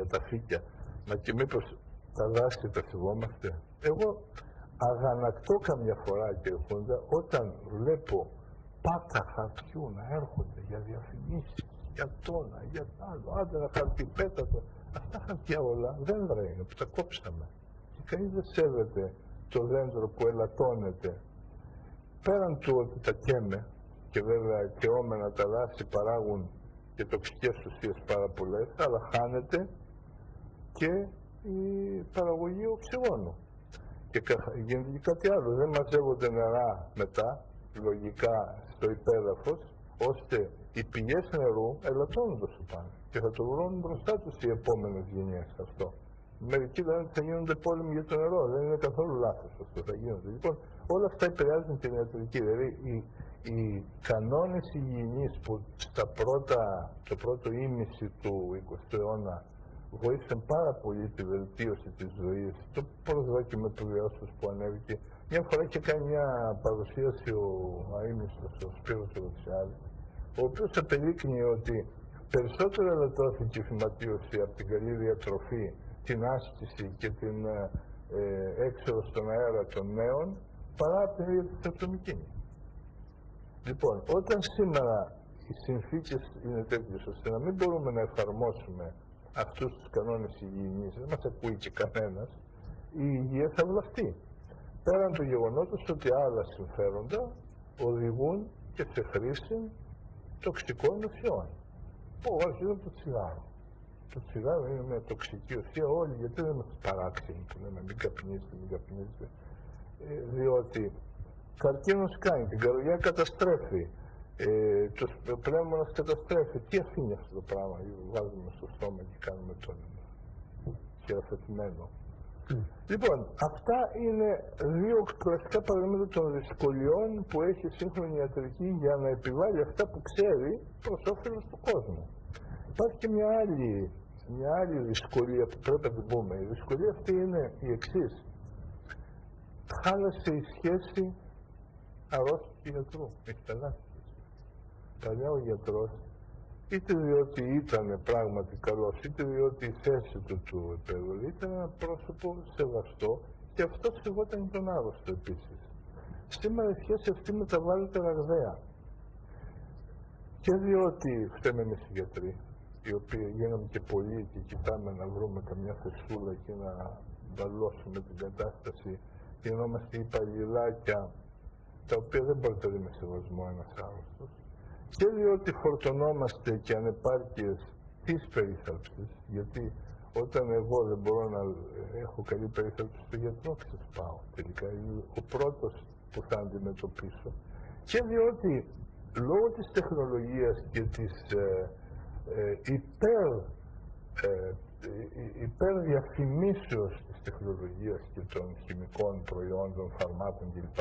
τα φύκια, μα και μήπως τα δάση τα θυμόμαστε. Εγώ αγανακτώ καμιά φορά, κύριε Χούντα, όταν βλέπω πάτα χαρτιού να έρχονται για διαφημίσεις, για τόνα, για άλλο, άντε να χαρτιπέτατο. Αυτά χαρτιά όλα δέντρα είναι που τα κόψαμε. Και κανείς δεν σέβεται το δέντρο που ελαττώνεται. Πέραν του ότι τα καίμε, και βέβαια καιόμενα τα δάση παράγουν και τοξικές ουσίες πάρα πολλές, αλλά χάνεται και η παραγωγή οξυγόνου. Και γίνεται και κάτι άλλο, δεν μαζεύονται νερά μετά, λογικά στο υπέδαφος, ώστε οι πηγές νερού ελαττώνουν το πάνω και θα το βρουν μπροστά τους οι επόμενες γενιές αυτό. Μερικοί λένε ότι θα γίνονται πόλεμοι για το νερό, δεν είναι καθόλου λάθος αυτό, θα γίνονται. Λοιπόν, όλα αυτά επηρεάζουν την ιατρική, δηλαδή οι κανόνες υγιεινής που το πρώτο ήμιση του 20ου αιώνα βοήθησαν πάρα πολύ τη βελτίωση της ζωής, το προσδόκιμο επιβιώσεως που ανέβηκε. Μια φορά είχε κάνει μια παρουσίαση ο αείμνηστος, ο Σπύρος Ρωσιάδης, ο οποίος απεδείκνυε ότι περισσότερο ελαττώθηκε η φυματίωση από την καλή διατροφή, την άσκηση και την έξοδο στον αέρα των νέων, παρά από την ίδια της ατομική. Λοιπόν, όταν σήμερα οι συνθήκες είναι τέτοιες ώστε να μην μπορούμε να εφαρμόσουμε αυτούς τους κανόνες υγιεινής, δεν μας ακούει και κανένας, η υγεία θα βλαφτεί. Πέραν του γεγονότος ότι άλλα συμφέροντα οδηγούν και σε χρήση τοξικών ουσιών. Αρχίζω από το τσιγάρο. Το τσιγάρο είναι μια τοξική ουσία όλοι, γιατί δεν είμαστε παράξενοι που λέμε μην καπνίζετε, μην καπνίζετε. Διότι καρκίνος κάνει, την καρδιά καταστρέφει, το πνεύμα μας καταστρέφει. Τι αφήνει αυτό το πράγμα, βάζουμε στο στόμα και κάνουμε το χειραφετημένο. Λοιπόν, αυτά είναι δύο κλασικά παραδείγματα των δυσκολιών που έχει η σύγχρονη ιατρική για να επιβάλλει αυτά που ξέρει προς όφελος του κόσμου. Υπάρχει και μια άλλη δυσκολία που πρέπει να την πούμε. Η δυσκολία αυτή είναι η εξής. Χάλασε η σχέση αρρώστου και γιατρού. Έχει αλλάξει. Παλιά ο γιατρός, είτε διότι ήταν πράγματι καλός, είτε διότι η θέση του επέδωλη ήταν ένα πρόσωπο σεβαστό και αυτό σεβόταν τον άρρωστο επίσης. Σήμερα η σχέση αυτή μεταβάλλεται ραγδαία. Και διότι φταίμε εμείς οι γιατροί, οι οποίοι γίναμε και πολλοί και κοιτάμε να βρούμε καμιά θεσούλα και να μπαλώσουμε την κατάσταση, γινόμαστε υπαλληλάκια τα οποία δεν μπορεί να δει με σεβασμό ένας άρρωστος. Και διότι φορτωνόμαστε και ανεπάρκειες της περίθαλψης, γιατί όταν εγώ δεν μπορώ να έχω καλή περίθαλψη στο γιατρό, ξεσπάω τελικά, είναι ο πρώτος που θα αντιμετωπίσω. Και διότι λόγω της τεχνολογίας και της υπερδιαφημίσεως της τεχνολογίας και των χημικών προϊόντων, φαρμάκων κλπ,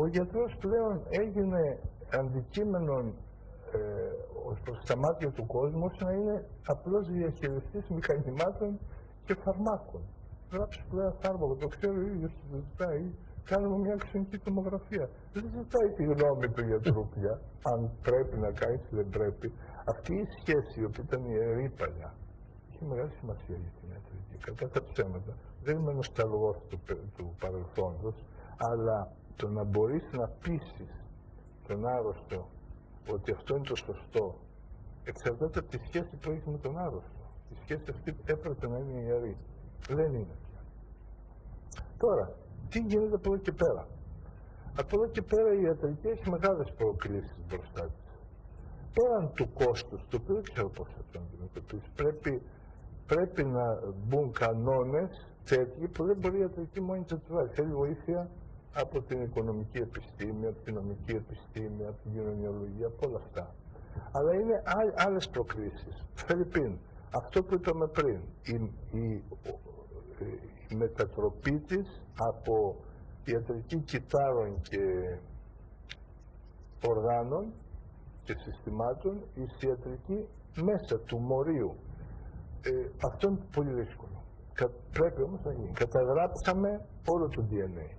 ο γιατρός πλέον έγινε αντικείμενο στα μάτια του κόσμου να είναι απλώς διαχειριστής μηχανημάτων και φαρμάκων. Γράψει πλέον φάρμακο, το ξέρω ο ίδιος, το ζητάει, κάνουμε μια αξιονική τομογραφία. Δεν ζητάει τη γνώμη του γιατρού πια, αν πρέπει να κάνει ή δεν πρέπει. Αυτή η σχέση, η οποία ήταν ιερή παλιά, έχει μεγάλη σημασία για την ιατρική. Κατά τα ψέματα, δεν είμαι νοσταλγός του παρελθόντος, αλλά το να μπορείς να πείσεις τον άρρωστο ότι αυτό είναι το σωστό, εξαρτάται από τη σχέση που έχει με τον άρρωστο. Η σχέση αυτή έπρεπε να είναι ιερή. Δεν είναι πια. Τώρα, τι γίνεται από εδώ και πέρα? Από εδώ και πέρα η ιατρική έχει μεγάλες προκλήσεις μπροστά της. Πέραν του κόστους, το οποίο δεν ξέρω πώς θα το αντιμετωπίσει, πρέπει να μπουν κανόνες τέτοιοι που δεν μπορεί η ιατρική μόνη να του βάλει. Θέλει βοήθεια από την οικονομική επιστήμη, από την νομική επιστήμη, από την κοινωνιολογία, από όλα αυτά. Αλλά είναι άλλες προκλήσεις. Φερρυπίν, αυτό που είπαμε πριν, η μετατροπή της από ιατρική κυτάρων και οργάνων και συστημάτων εις ιατρική μέσα του μορίου. Αυτό είναι πολύ δύσκολο. Πρέπει όμως να γίνει. Καταγράψαμε όλο το DNA.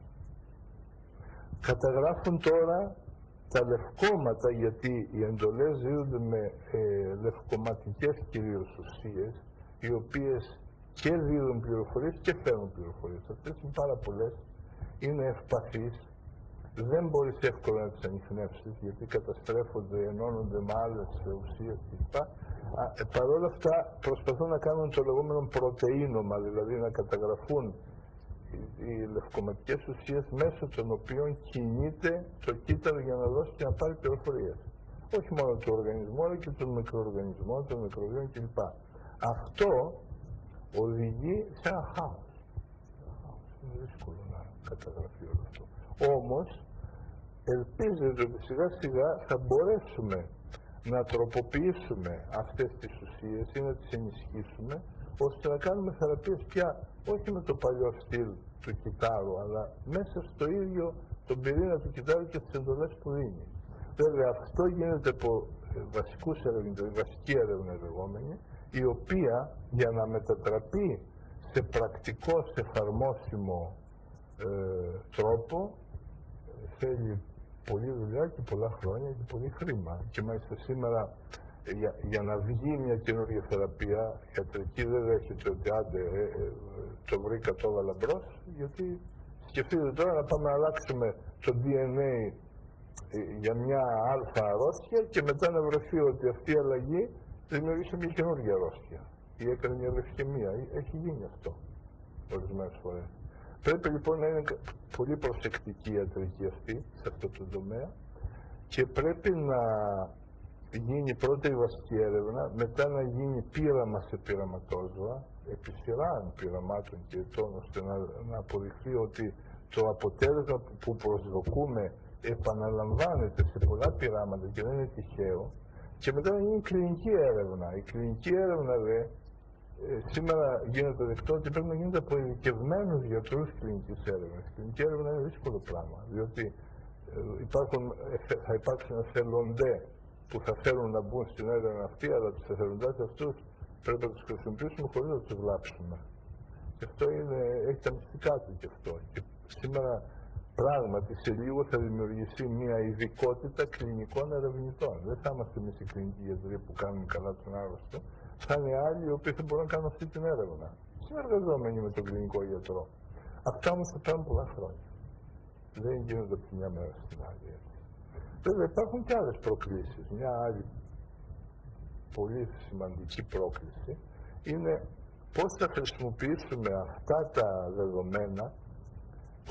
Καταγράφουν τώρα τα λευκόματα, γιατί οι εντολές δίδονται με λευκοματικές κυρίως ουσίες, οι οποίες και δίδουν πληροφορίες και φέρνουν πληροφορίες. Αυτές είναι πάρα πολλές, είναι ευπαθείς, δεν μπορείς εύκολα να τις ανιχνεύσεις, γιατί καταστρέφονται, ενώνονται με άλλες ουσίες κλπ. Παρ' όλα αυτά προσπαθούν να κάνουν το λεγόμενο πρωτεΐνομα, δηλαδή να καταγραφούν οι λευκοματικές ουσίες μέσω των οποίων κινείται το κύτταρο για να δώσει και να πάρει πληροφορίες. Όχι μόνο του οργανισμού, αλλά και των μικροοργανισμών, των μικροβίων κλπ. Αυτό οδηγεί σε ένα χάος. Είναι δύσκολο να καταγραφεί όλο αυτό. Όμως, ελπίζεται ότι σιγά σιγά θα μπορέσουμε να τροποποιήσουμε αυτές τις ουσίες ή να τις ενισχύσουμε, ώστε να κάνουμε θεραπείες πια όχι με το παλιό στυλ του κυτάρου, αλλά μέσα στο ίδιο τον πυρήνα του κυτάρου και τις εντολές που δίνει. Βέβαια αυτό γίνεται από βασικούς ερευνητές, βασική έρευνα λεγόμενη, η οποία για να μετατραπεί σε πρακτικό, σε εφαρμόσιμο τρόπο, θέλει πολλή δουλειά και πολλά χρόνια και πολύ χρήμα. Και μάλιστα σήμερα για να βγει μια καινούργια θεραπεία ιατρική δεν δέχεται ότι άντε το βρήκα, το έβαλα μπρος, γιατί σκεφτείτε τώρα να πάμε να αλλάξουμε το DNA για μια αλφα αρρώστια και μετά να βρεθεί ότι αυτή η αλλαγή δημιουργήσε μια καινούργια αρρώστια ή έκανε μια λευκαιμία. Έχει γίνει αυτό ορισμένες φορές. Πρέπει λοιπόν να είναι πολύ προσεκτική η ιατρική αυτή σε αυτό το τομέα και πρέπει να γίνει πρώτα η βασική έρευνα, μετά να γίνει πείραμα σε πειραματόζωα, επί σειράν πειραμάτων και ετών, ώστε να αποδειχθεί ότι το αποτέλεσμα που προσδοκούμε επαναλαμβάνεται σε πολλά πειράματα και δεν είναι τυχαίο, και μετά να γίνει κλινική έρευνα. Η κλινική έρευνα σήμερα γίνεται δεκτό ότι πρέπει να γίνεται από ειδικευμένους γιατρούς κλινικής έρευνας. Η κλινική έρευνα είναι δύσκολο πράγμα, διότι θα υπάρξουν εθελοντέ που θα θέλουν να μπουν στην έρευνα αυτή, αλλά τους εθελοντές αυτούς πρέπει να τους χρησιμοποιήσουμε χωρίς να τους βλάψουμε. Και αυτό έχει τα μυστικά του και αυτό. Και σήμερα πράγματι σε λίγο θα δημιουργηθεί μια ειδικότητα κλινικών ερευνητών. Δεν θα είμαστε εμείς οι κλινικοί γιατροί που κάνουν καλά τον άρρωστο, θα είναι άλλοι οι οποίοι θα μπορούν να κάνουν αυτή την έρευνα. Συνεργαζόμενοι με τον κλινικό γιατρό. Αυτά όμως θα πάρουν πολλά χρόνια. Δεν γίνονται από τη μια μέρα στην άλλη. Βέβαια υπάρχουν και άλλες προκλήσεις. Μια άλλη πολύ σημαντική πρόκληση είναι πώς θα χρησιμοποιήσουμε αυτά τα δεδομένα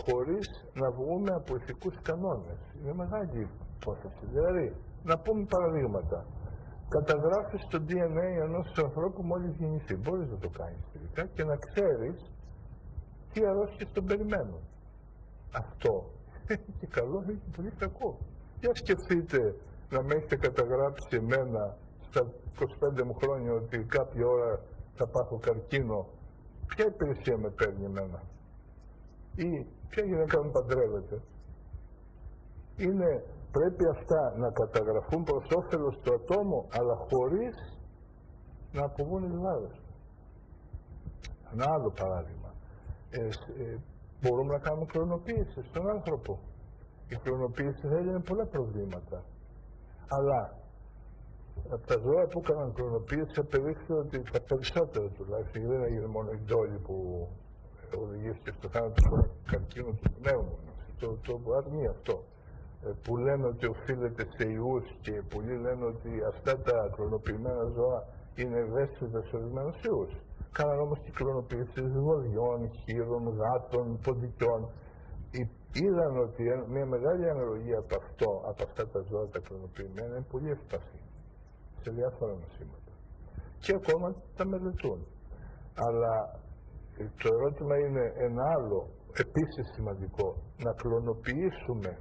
χωρίς να βγούμε από ηθικούς κανόνες. Είναι μεγάλη υπόθεση. Δηλαδή, να πούμε παραδείγματα. Καταγράφεις το DNA ενός ανθρώπου μόλις γεννηθεί. Μπορείς να το κάνεις τελικά και να ξέρεις τι αρρώστιες τον περιμένουν. Αυτό έχει και καλό, έχει και πολύ κακό. Για σκεφτείτε να με έχετε καταγράψει εμένα στα 25 μου χρόνια ότι κάποια ώρα θα πάθω καρκίνο. Ποια υπηρεσία με παίρνει εμένα? Ή ποια γυναίκα με παντρεύεται? Πρέπει αυτά να καταγραφούν προς όφελος του ατόμου, αλλά χωρίς να αποβούν οι λάδες. Ένα άλλο παράδειγμα. Μπορούμε να κάνουμε κλωνοποίηση στον άνθρωπο. Η κλωνοποίηση θα έλυνε πολλά προβλήματα. Αλλά από τα ζώα που έκαναν κλωνοποίηση απεδείχθη ότι τα περισσότερα τουλάχιστον, δεν έγινε μόνο η ντόλη που οδηγήθηκε στο θάνατο του καρκίνου του πνεύμονας, το αρνεί αυτό, που λένε ότι οφείλεται σε ιούς και πολλοί λένε ότι αυτά τα κλωνοποιημένα ζώα είναι ευαίσθητα σε ορισμένους ιούς. Κάναν όμως και κλωνοποίηση βοδιών, χείρων, γάτων, ποντικιών. Είδαν ότι μια μεγάλη αναλογία από αυτά τα ζώα τα κλωνοποιημένα είναι πολύ ευπαθή σε διάφορα νοσήματα. Και ακόμα τα μελετούν. Αλλά το ερώτημα είναι ένα άλλο, επίσης σημαντικό, να κλωνοποιήσουμε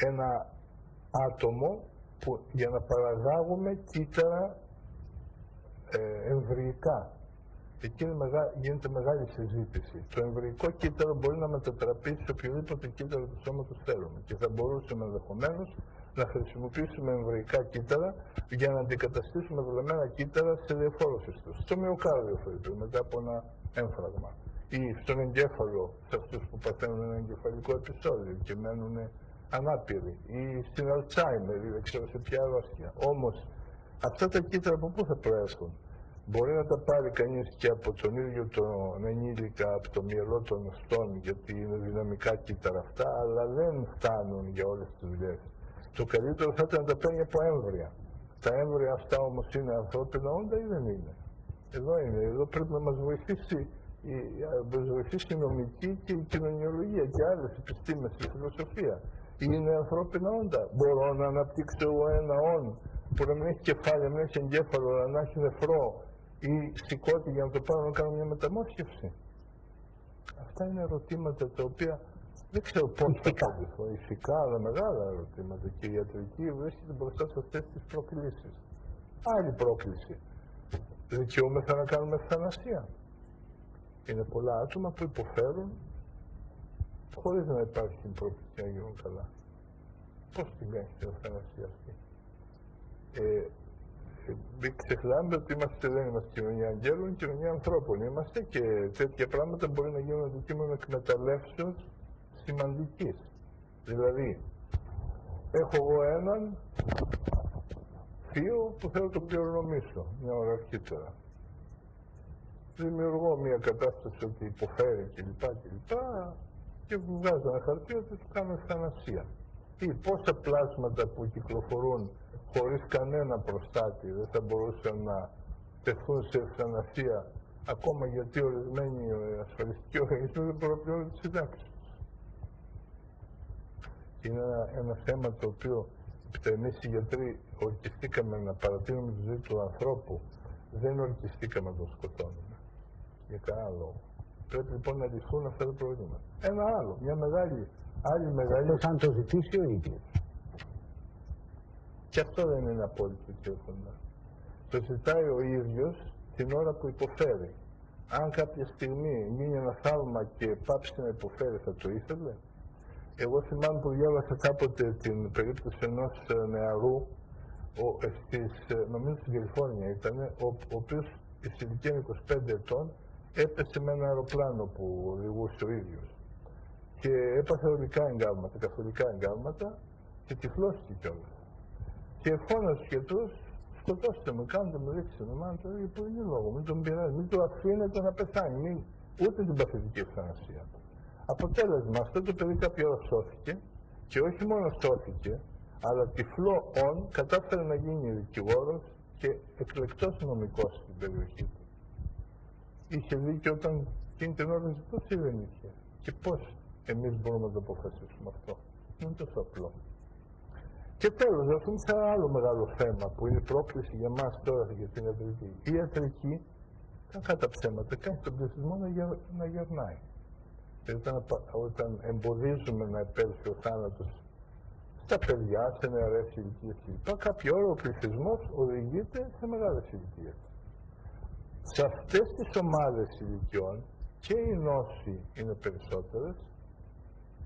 ένα άτομο που, για να παραγάγουμε κύτταρα εμβρυϊκά. Εκεί γίνεται μεγάλη συζήτηση. Το εμβρυϊκό κύτταρο μπορεί να μετατραπεί σε οποιοδήποτε κύτταρο του σώματος θέλουμε και θα μπορούσαμε ενδεχομένως να χρησιμοποιήσουμε εμβρυϊκά κύτταρα για να αντικαταστήσουμε βλεμμένα κύτταρα σε διαφόρους ιστούς. Στο μυοκάρδιο, μετά από ένα έμφραγμα, ή στον εγκέφαλο, σε αυτούς που παθαίνουν ένα εγκεφαλικό επεισόδιο και μένουν ανάπηροι, ή στην Αλτσάιμερ, ή δεν ξέρω σε ποια αρρώστια. Όμως, αυτά τα κύτταρα από πού θα προέρχονται? Μπορεί να τα πάρει κανείς και από τον ίδιο τον ενήλικα, από το μυαλό των οστών, γιατί είναι δυναμικά κύτταρα αυτά, αλλά δεν φτάνουν για όλες τις δουλειές. Το καλύτερο θα ήταν να τα παίρνει από έμβρια. Τα έμβρια αυτά όμως είναι ανθρώπινα όντα ή δεν είναι? Εδώ είναι. Εδώ πρέπει να μας βοηθήσει η νομική και η κοινωνιολογία και άλλες επιστήμες, η φιλοσοφία. Είναι ανθρώπινα όντα? Μπορώ να αναπτύξω εγώ ένα όν που να μην έχει κεφάλια, να μην έχει εγκέφαλο, αλλά να έχει νεφρό ή σηκώτη για να το πάρω να κάνω μια μεταμόσχευση? Αυτά είναι ερωτήματα τα οποία δεν ξέρω πώς θα απαντηθούν. Ηθικά, αλλά μεγάλα ερωτήματα. Και η ιατρική βρίσκεται μπροστά σε αυτές τις προκλήσεις. Άλλη πρόκληση. Δικαιούμεθα να κάνουμε ευθανασία? Είναι πολλά άτομα που υποφέρουν χωρίς να υπάρχει προοπτική να γίνουν καλά. Πώς την κάνει την ευθανασία αυτή? Μην ξεχνάμε ότι δεν είμαστε κοινωνία αγγέλων, κοινωνία ανθρώπων είμαστε, και τέτοια πράγματα μπορεί να γίνουν αντικείμενο εκμεταλλεύσεως σημαντικής. Δηλαδή, έχω εγώ έναν θείο που θέλω να τον κληρονομήσω μια ώρα αρχίτερα. Δημιουργώ μια κατάσταση ότι υποφέρει κλπ. Και βγάζω ένα χαρτί ότι του κάνω ευθανασία. Ή πόσα πλάσματα που κυκλοφορούν χωρίς κανένα προστάτη δεν θα μπορούσαν να τεθούν σε ευθανασία, ακόμα γιατί ορισμένοι ασφαλιστικοί οργανισμοί δεν προπληρώνουν τις συντάξεις. Είναι ένα θέμα το οποίο εμείς οι γιατροί ορκιστήκαμε να παρατείνουμε τη ζωή του ανθρώπου, δεν ορκιστήκαμε να τον σκοτώνουμε για κανένα λόγο. Πρέπει λοιπόν να λυθούν αυτά τα προβλήματα. Ένα άλλο, μια άλλη μεγάλη... Αυτό αν το ζητήσει ο ίδιος. Και αυτό δεν είναι απόλυτο τύχοντα. Το ζητάει ο ίδιος την ώρα που υποφέρει. Αν κάποια στιγμή γίνει ένα θαύμα και πάψει να υποφέρει, θα το ήθελε? Εγώ θυμάμαι που διάβασα κάποτε την περίπτωση ενός νεαρού, νομίζω στην Καλιφόρνια ήταν, ο οποίος στην ηλικία 25 ετών έπεσε με ένα αεροπλάνο που οδηγούσε ο ίδιος. Και έπαθε οδικά εγκάβματα, καθολικά εγκάβματα και τυφλώθηκε κιόλας. Και φώνασε στους γιατρούς, σκοτώστε με, κάντε με, ρίξτε με, μάλλον για πολύ λόγο, μην τον πειράζει, μην το αφήνετε να πεθάνει, ούτε την παθητική ευθανασία. Αποτέλεσμα, αυτό το παιδί κάποια ώρα σώθηκε και όχι μόνο σώθηκε, αλλά τυφλό όν κατάφερε να γίνει δικηγόρος και εκλεκτός νομικός στην περιοχή του. Είχε δίκιο όταν εκείνη την ώρα ζητούσε ή δεν είχε? Και πώς εμείς μπορούμε να το αποφασίσουμε αυτό? Είναι τόσο απλό. Και τέλος, να πούμε σε ένα άλλο μεγάλο θέμα που είναι πρόκληση για μας τώρα για την ιατρική. Η ιατρική, κατά ψέματα, κάνει τον πληθυσμό να γερνάει. Όταν εμποδίζουμε να επέλθει ο θάνατος στα παιδιά, σε νεαρές ηλικίες κλπ. Κάποια ώρα ο πληθυσμός οδηγείται σε μεγάλες ηλικίες. Σε αυτές τις ομάδες ηλικιών και οι νόσοι είναι περισσότερες,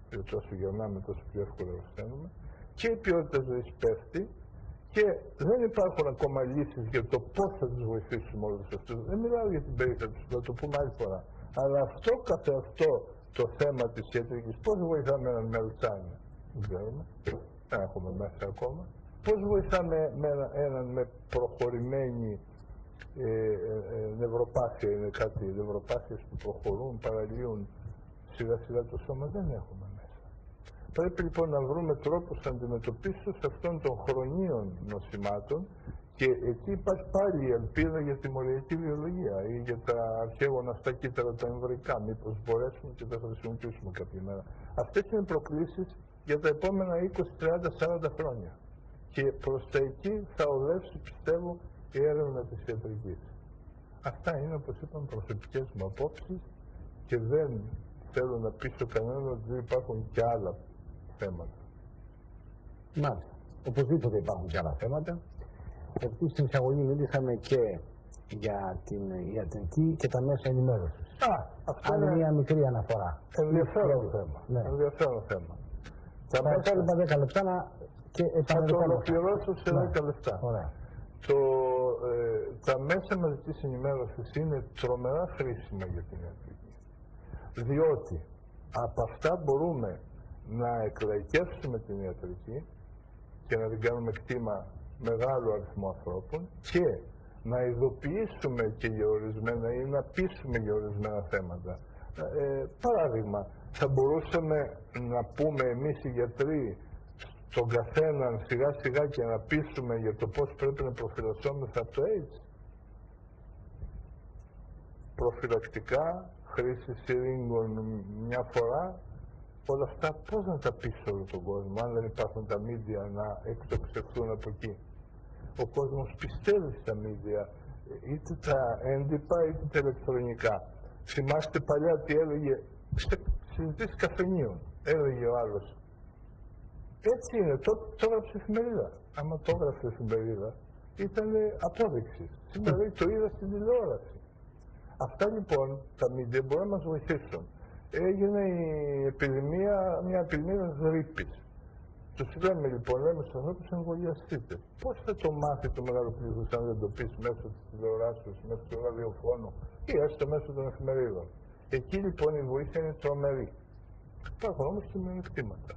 διότι όσο γερνάμε τόσο πιο εύκολα αρρωσταίνουμε, και η ποιότητα ζωής πέφτει και δεν υπάρχουν ακόμα λύσεις για το πώς θα τους βοηθήσουμε όλους αυτούς. Δεν μιλάω για την περίπτωση, θα το πούμε άλλη φορά. Αλλά αυτό καθε αυτό το θέμα της ιατρικής. Πώς βοηθάμε έναν με αλτσάνια? Δεν ξέρουμε. Δεν έχουμε μέσα ακόμα. Πώς βοηθάμε έναν με προχωρημένη νευροπάθεια? Είναι κάτι νευροπάθειες που προχωρούν, παραλύουν σιγά σιγά το σώμα. Δεν έχουμε μέσα. Πρέπει λοιπόν να βρούμε τρόπους αντιμετωπίσεως αυτών των χρονίων νοσημάτων, και εκεί υπάρχει πάλι η ελπίδα για τη μοριακή βιολογία ή για τα αρχαίγωνα αυτά κύτταρα τα εμβρικά. Μήπως μπορέσουμε και τα χρησιμοποιήσουμε κάποια μέρα. Αυτές είναι προκλήσεις για τα επόμενα 20, 30, 40 χρόνια. Και προς τα εκεί θα οδεύσει, πιστεύω, η έρευνα της ιατρικής. Αυτά είναι, όπως είπαμε, προσωπικές μου απόψεις και δεν θέλω να πείσω κανέναν ότι δεν υπάρχουν και άλλα θέματα. Μάλιστα. Οπωσδήποτε υπάρχουν και άλλα θέματα. Επίσης στην εισαγωγή μιλήσαμε και για την ιατρική και τα μέσα ενημέρωσης. Αυτό είναι μια μικρή αναφορά. Ενδιαφέρον θέμα. Ναι. Ενδιαφέρον θέμα. Θα πάρουμε 10 λεπτά και θα το ολοκληρώσω σε 10 λεπτά. Ωραία. Τα μέσα μαζικής ενημέρωσης είναι τρομερά χρήσιμα για την ιατρική. Διότι από αυτά μπορούμε να εκλαϊκεύσουμε την ιατρική και να την κάνουμε κτήμα μεγάλου αριθμού ανθρώπων και να ειδοποιήσουμε και για ορισμένα ή να πείσουμε για ορισμένα θέματα. Παράδειγμα, θα μπορούσαμε να πούμε εμείς οι γιατροί στον καθέναν σιγά σιγά και να πείσουμε για το πώς πρέπει να προφυλασσόμεθα από το AIDS. Προφυλακτικά, χρήση σιρήγγων μια φορά, όλα αυτά πώς να τα πείσει όλο τον κόσμο, αν δεν υπάρχουν τα μίντια να εκτοξευτούν από εκεί. Ο κόσμος πιστεύει στα μίντια, είτε τα έντυπα είτε τα ηλεκτρονικά. Θυμάστε παλιά τι έλεγε σε συζητήσεις καφενείων, έλεγε ο άλλος. Έτσι είναι, το έγραψε εφημερίδα. Άμα το έγραψε εφημερίδα, ήταν απόδειξη. Σήμερα το είδα στην τηλεόραση. Αυτά λοιπόν τα μίντια μπορούν να μας βοηθήσουν. Έγινε μια επιδημία γρίπης. Τους λέμε λοιπόν, λέμε στους ανθρώπους εμβολιαστείτε. Πώς θα το μάθει το μεγάλο πλήθος αν δεν το πεις μέσω της τηλεοράσεως, μέσω του ραδιοφώνου ή έστω μέσω των εφημερίδων? Εκεί λοιπόν η βοήθεια είναι τρομερή. Υπάρχουν όμως και μειονεκτήματα.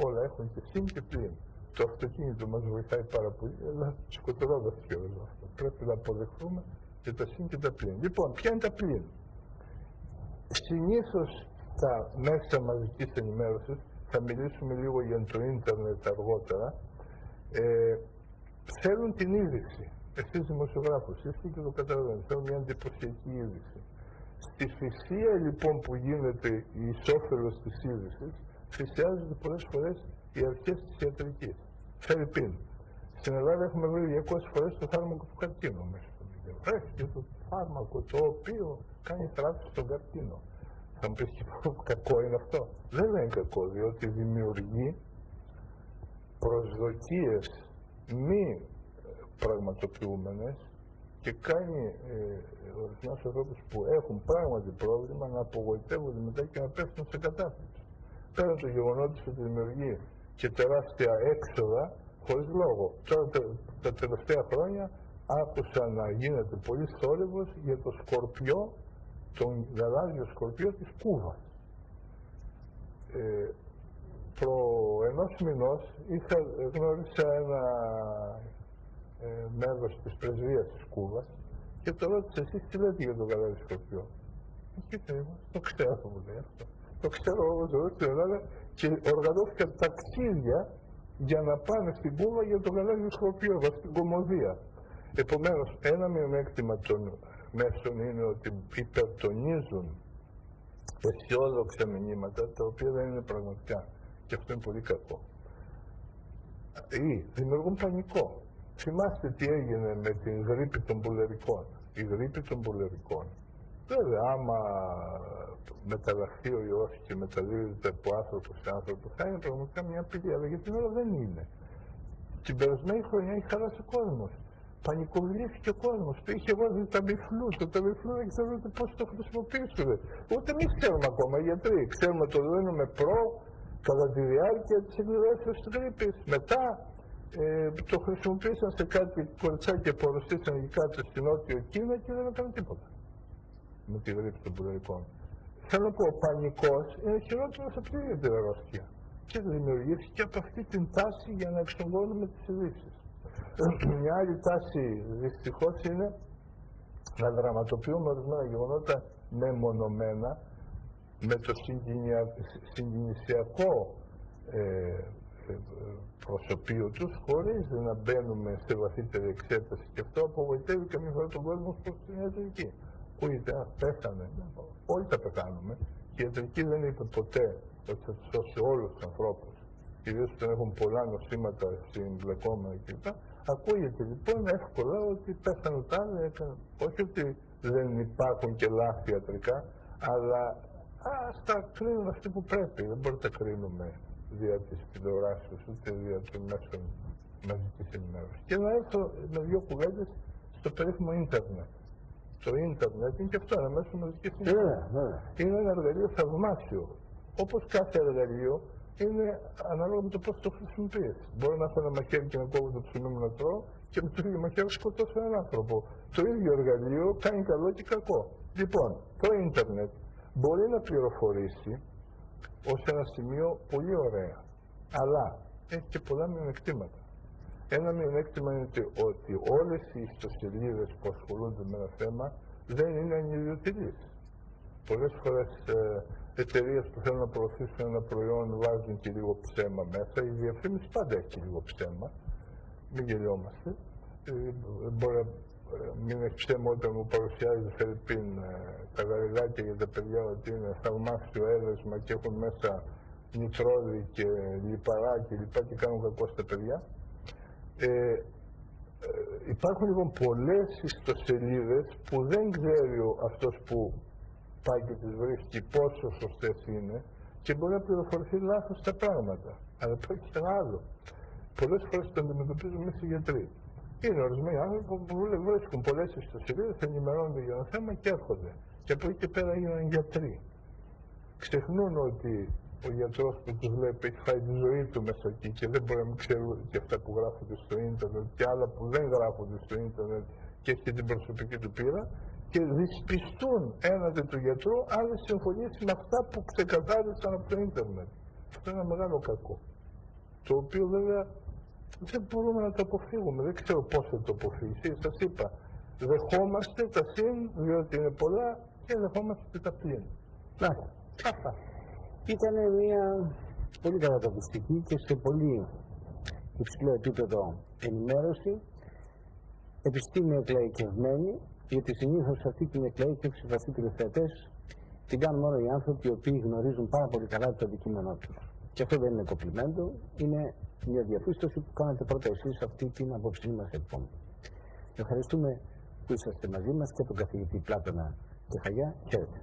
Όλα έχουν και συν και πλην. Το αυτοκίνητο μας βοηθάει πάρα πολύ, αλλά σκοτωρώντας κιόλας αυτό. Πρέπει να αποδεχθούμε και τα συν και τα πλην. Λοιπόν, ποια είναι τα πλην? Συνήθως τα μέσα μαζικής ενημέρωσης, θα μιλήσουμε λίγο για το ίντερνετ αργότερα, θέλουν την είδηση. Εσείς δημοσιογράφους είστε και το καταλαβαίνετε, θέλουν μια εντυπωσιακή είδηση. Στη θυσία λοιπόν που γίνεται η ισόφελος της είδησης, θυσιάζονται πολλές φορές οι αρχές της ιατρικής. Φερρυπίν. Στην Ελλάδα έχουμε βρει 200 φορές το φάρμακο του καρκίνου μέσα στο βίντεο. Και το φάρμακο το οποίο κάνει θράψη στον καρκίνο. Θα μου πεις και κακό είναι αυτό? Δεν είναι κακό, διότι δημιουργεί προσδοκίες μη πραγματοποιούμενες και κάνει ορισμένους ανθρώπους που έχουν πράγματι πρόβλημα να απογοητεύονται μετά και να πέφτουν σε κατάθλιψη. Πέραν το γεγονότης ότι δημιουργεί και τεράστια έξοδα χωρίς λόγο. Τώρα τα τελευταία χρόνια άκουσα να γίνεται πολύ θόρυβος για το σκορπιό, τον γαλάζιο σκορπιό της Κούβας. Προ ενός μηνός γνώρισα ένα μέλος της πρεσβείας της Κούβας και το ρώτησε, εσείς τι λέτε για τον γαλάζιο σκορπιό? Κοίτα, το ξέρω, μου λέει αυτό. Το ξέρω όμως εδώ στην Ελλάδα και οργανώθηκαν ταξίδια για να πάνε στην Κούβα για τον γαλάζιο σκορπιό, στην Κομμωδία. Επομένως, ένα μειονέκτημα των μέσων είναι ότι υπερτονίζουν αισιόδοξα μηνύματα τα οποία δεν είναι πραγματικά. Και αυτό είναι πολύ κακό. Ή δημιουργούν πανικό. Θυμάστε τι έγινε με την γρίπη των πουλερικών. Η γρίπη των πουλερικών. Βέβαια, άμα μεταλλαχθεί ο ιός και μεταδίδεται από άνθρωπο σε άνθρωπο, θα είναι πραγματικά μια απειλή. Αλλά για την ώρα δεν είναι. Την περασμένη χρονιά έχει χαλάσει ο κόσμος. Πανικοβλήθηκε ο κόσμος. Είχε βάζει ταμιφλού. Το ταμιφλού δεν ξέρουμε πώς το χρησιμοποιήσουμε. Ούτε εμείς ξέρουμε ακόμα, οι γιατροί. Ξέρουμε το δίνουμε κατά τη διάρκεια της εκδηλώσεως της γρίπης. Μετά το χρησιμοποίησαν σε κάτι κοριτσάκια που αρρωστήσαν εκεί κάτω στην Νότιο Κίνα και δεν έκανε τίποτα με τη γρίπη των πουλερικών. θέλω να πω, ο πανικός είναι χειρότερος από την ίδια την αρρώστια. Και δημιουργήθηκε από αυτή την τάση για να εξομβώνουμε τις ειδήσεις. Μια άλλη τάση δυστυχώς είναι να δραματοποιούμε ορισμένα γεγονότα μεμονωμένα με το συγκινησιακό προσωπείο τους, χωρίς να μπαίνουμε σε βαθύτερη εξέταση. Και αυτό απογοητεύει καμιά φορά τον κόσμο προς την ιατρική. Ακούγεται, πέθανε. Όλοι θα πεθάνουμε. Και η ιατρική δεν είπε ποτέ ότι θα τους σώσει όλους τους ανθρώπους, κυρίως όταν έχουν πολλά νοσήματα συμπλεκόμενα κλπ. Ακούγεται λοιπόν εύκολα ότι πέθανε τα άλλα, όχι ότι δεν υπάρχουν και λάθη ιατρικά, αλλά ας τα κρίνουν αυτοί που πρέπει. Δεν μπορούμε να τα κρίνουμε δια της τηλεοράσεως ούτε δια των μέσων μαζικής ενημέρωσης. Και να έρθω με δύο κουβέντες στο περίφημο ίντερνετ. Το ίντερνετ είναι και αυτό ένα μέσο μαζικής ενημέρωσης. Είναι ένα εργαλείο θαυμάσιο. Όπως κάθε εργαλείο είναι ανάλογα με το πώς το χρησιμοποιείς. Μπορώ να έχω ένα μαχαίρι και να κόβω το ψωμί μου να τρώω και με το ίδιο μαχαίρι σκοτώσω έναν άνθρωπο. Το ίδιο εργαλείο κάνει καλό και κακό. Λοιπόν, το ίντερνετ μπορεί να πληροφορήσει ως ένα σημείο πολύ ωραία, αλλά έχει και πολλά μειονεκτήματα. Ένα μειονέκτημα είναι ότι όλες οι ιστοσελίδες που ασχολούνται με ένα θέμα δεν είναι ανιδιοτελείς. Πολλές φορές εταιρείες που θέλουν να προωθήσουν ένα προϊόν βάζουν και λίγο ψέμα μέσα. Η διαφήμιση πάντα έχει και λίγο ψέμα. Μην γελιόμαστε. Μπορεί να μην έχει ψέμα όταν μου παρουσιάζει Φερρυπίν τα γαριδάκια για τα παιδιά ότι είναι θαυμάσιο έδεσμα και έχουν μέσα νητρόδι και λιπαρά και λοιπά και κάνουν κακό στα παιδιά. Υπάρχουν λοιπόν πολλές ιστοσελίδες που δεν ξέρει αυτός που πάει και τις βρίσκει πόσο σωστές είναι και μπορεί να πληροφορηθεί λάθος τα πράγματα. Αλλά υπάρχει και ένα άλλο. Πολλές φορές το αντιμετωπίζουμε εμείς οι γιατροί. Είναι ορισμένοι άνθρωποι που βρίσκουν πολλές ιστοσελίδες, ενημερώνονται για ένα θέμα και έρχονται. Και από εκεί και πέρα έγιναν γιατροί. Ξεχνούν ότι ο γιατρός που τους βλέπει έχει φάει τη ζωή του μέσα εκεί και δεν μπορεί να μην ξέρουν και αυτά που γράφονται στο ίντερνετ και άλλα που δεν γράφονται στο ίντερνετ και έχει και την προσωπική του πείρα και δυσπιστούν έναντι του γιατρού άλλες συμφωνίες με αυτά που ξεκαθάρισαν από το ίντερνετ. Αυτό είναι ένα μεγάλο κακό. Το οποίο βέβαια δεν μπορούμε να το αποφύγουμε. Δεν ξέρω πώς θα το αποφύγει. Σας είπα, δεχόμαστε τα συν διότι είναι πολλά και δεχόμαστε και τα πλήν. Αυτά. Ήταν μια πολύ κατατοπιστική και σε πολύ υψηλό επίπεδο ενημέρωση, επιστήμη εκλαϊκευμένη, γιατί συνήθως αυτή την εκλαϊκεύση, αυτοί οι τηλεθεατές, την κάνουν μόνο οι άνθρωποι οι οποίοι γνωρίζουν πάρα πολύ καλά το αντικείμενό τους. Και αυτό δεν είναι κοπλιμέντο, είναι μια διαπίστωση που κάνετε πρώτα εσείς αυτή την απόψινή μας εκπομπή. Ευχαριστούμε που είσαστε μαζί μας και τον καθηγητή Πλάτωνα Κεχαγιά. Χαίρετε.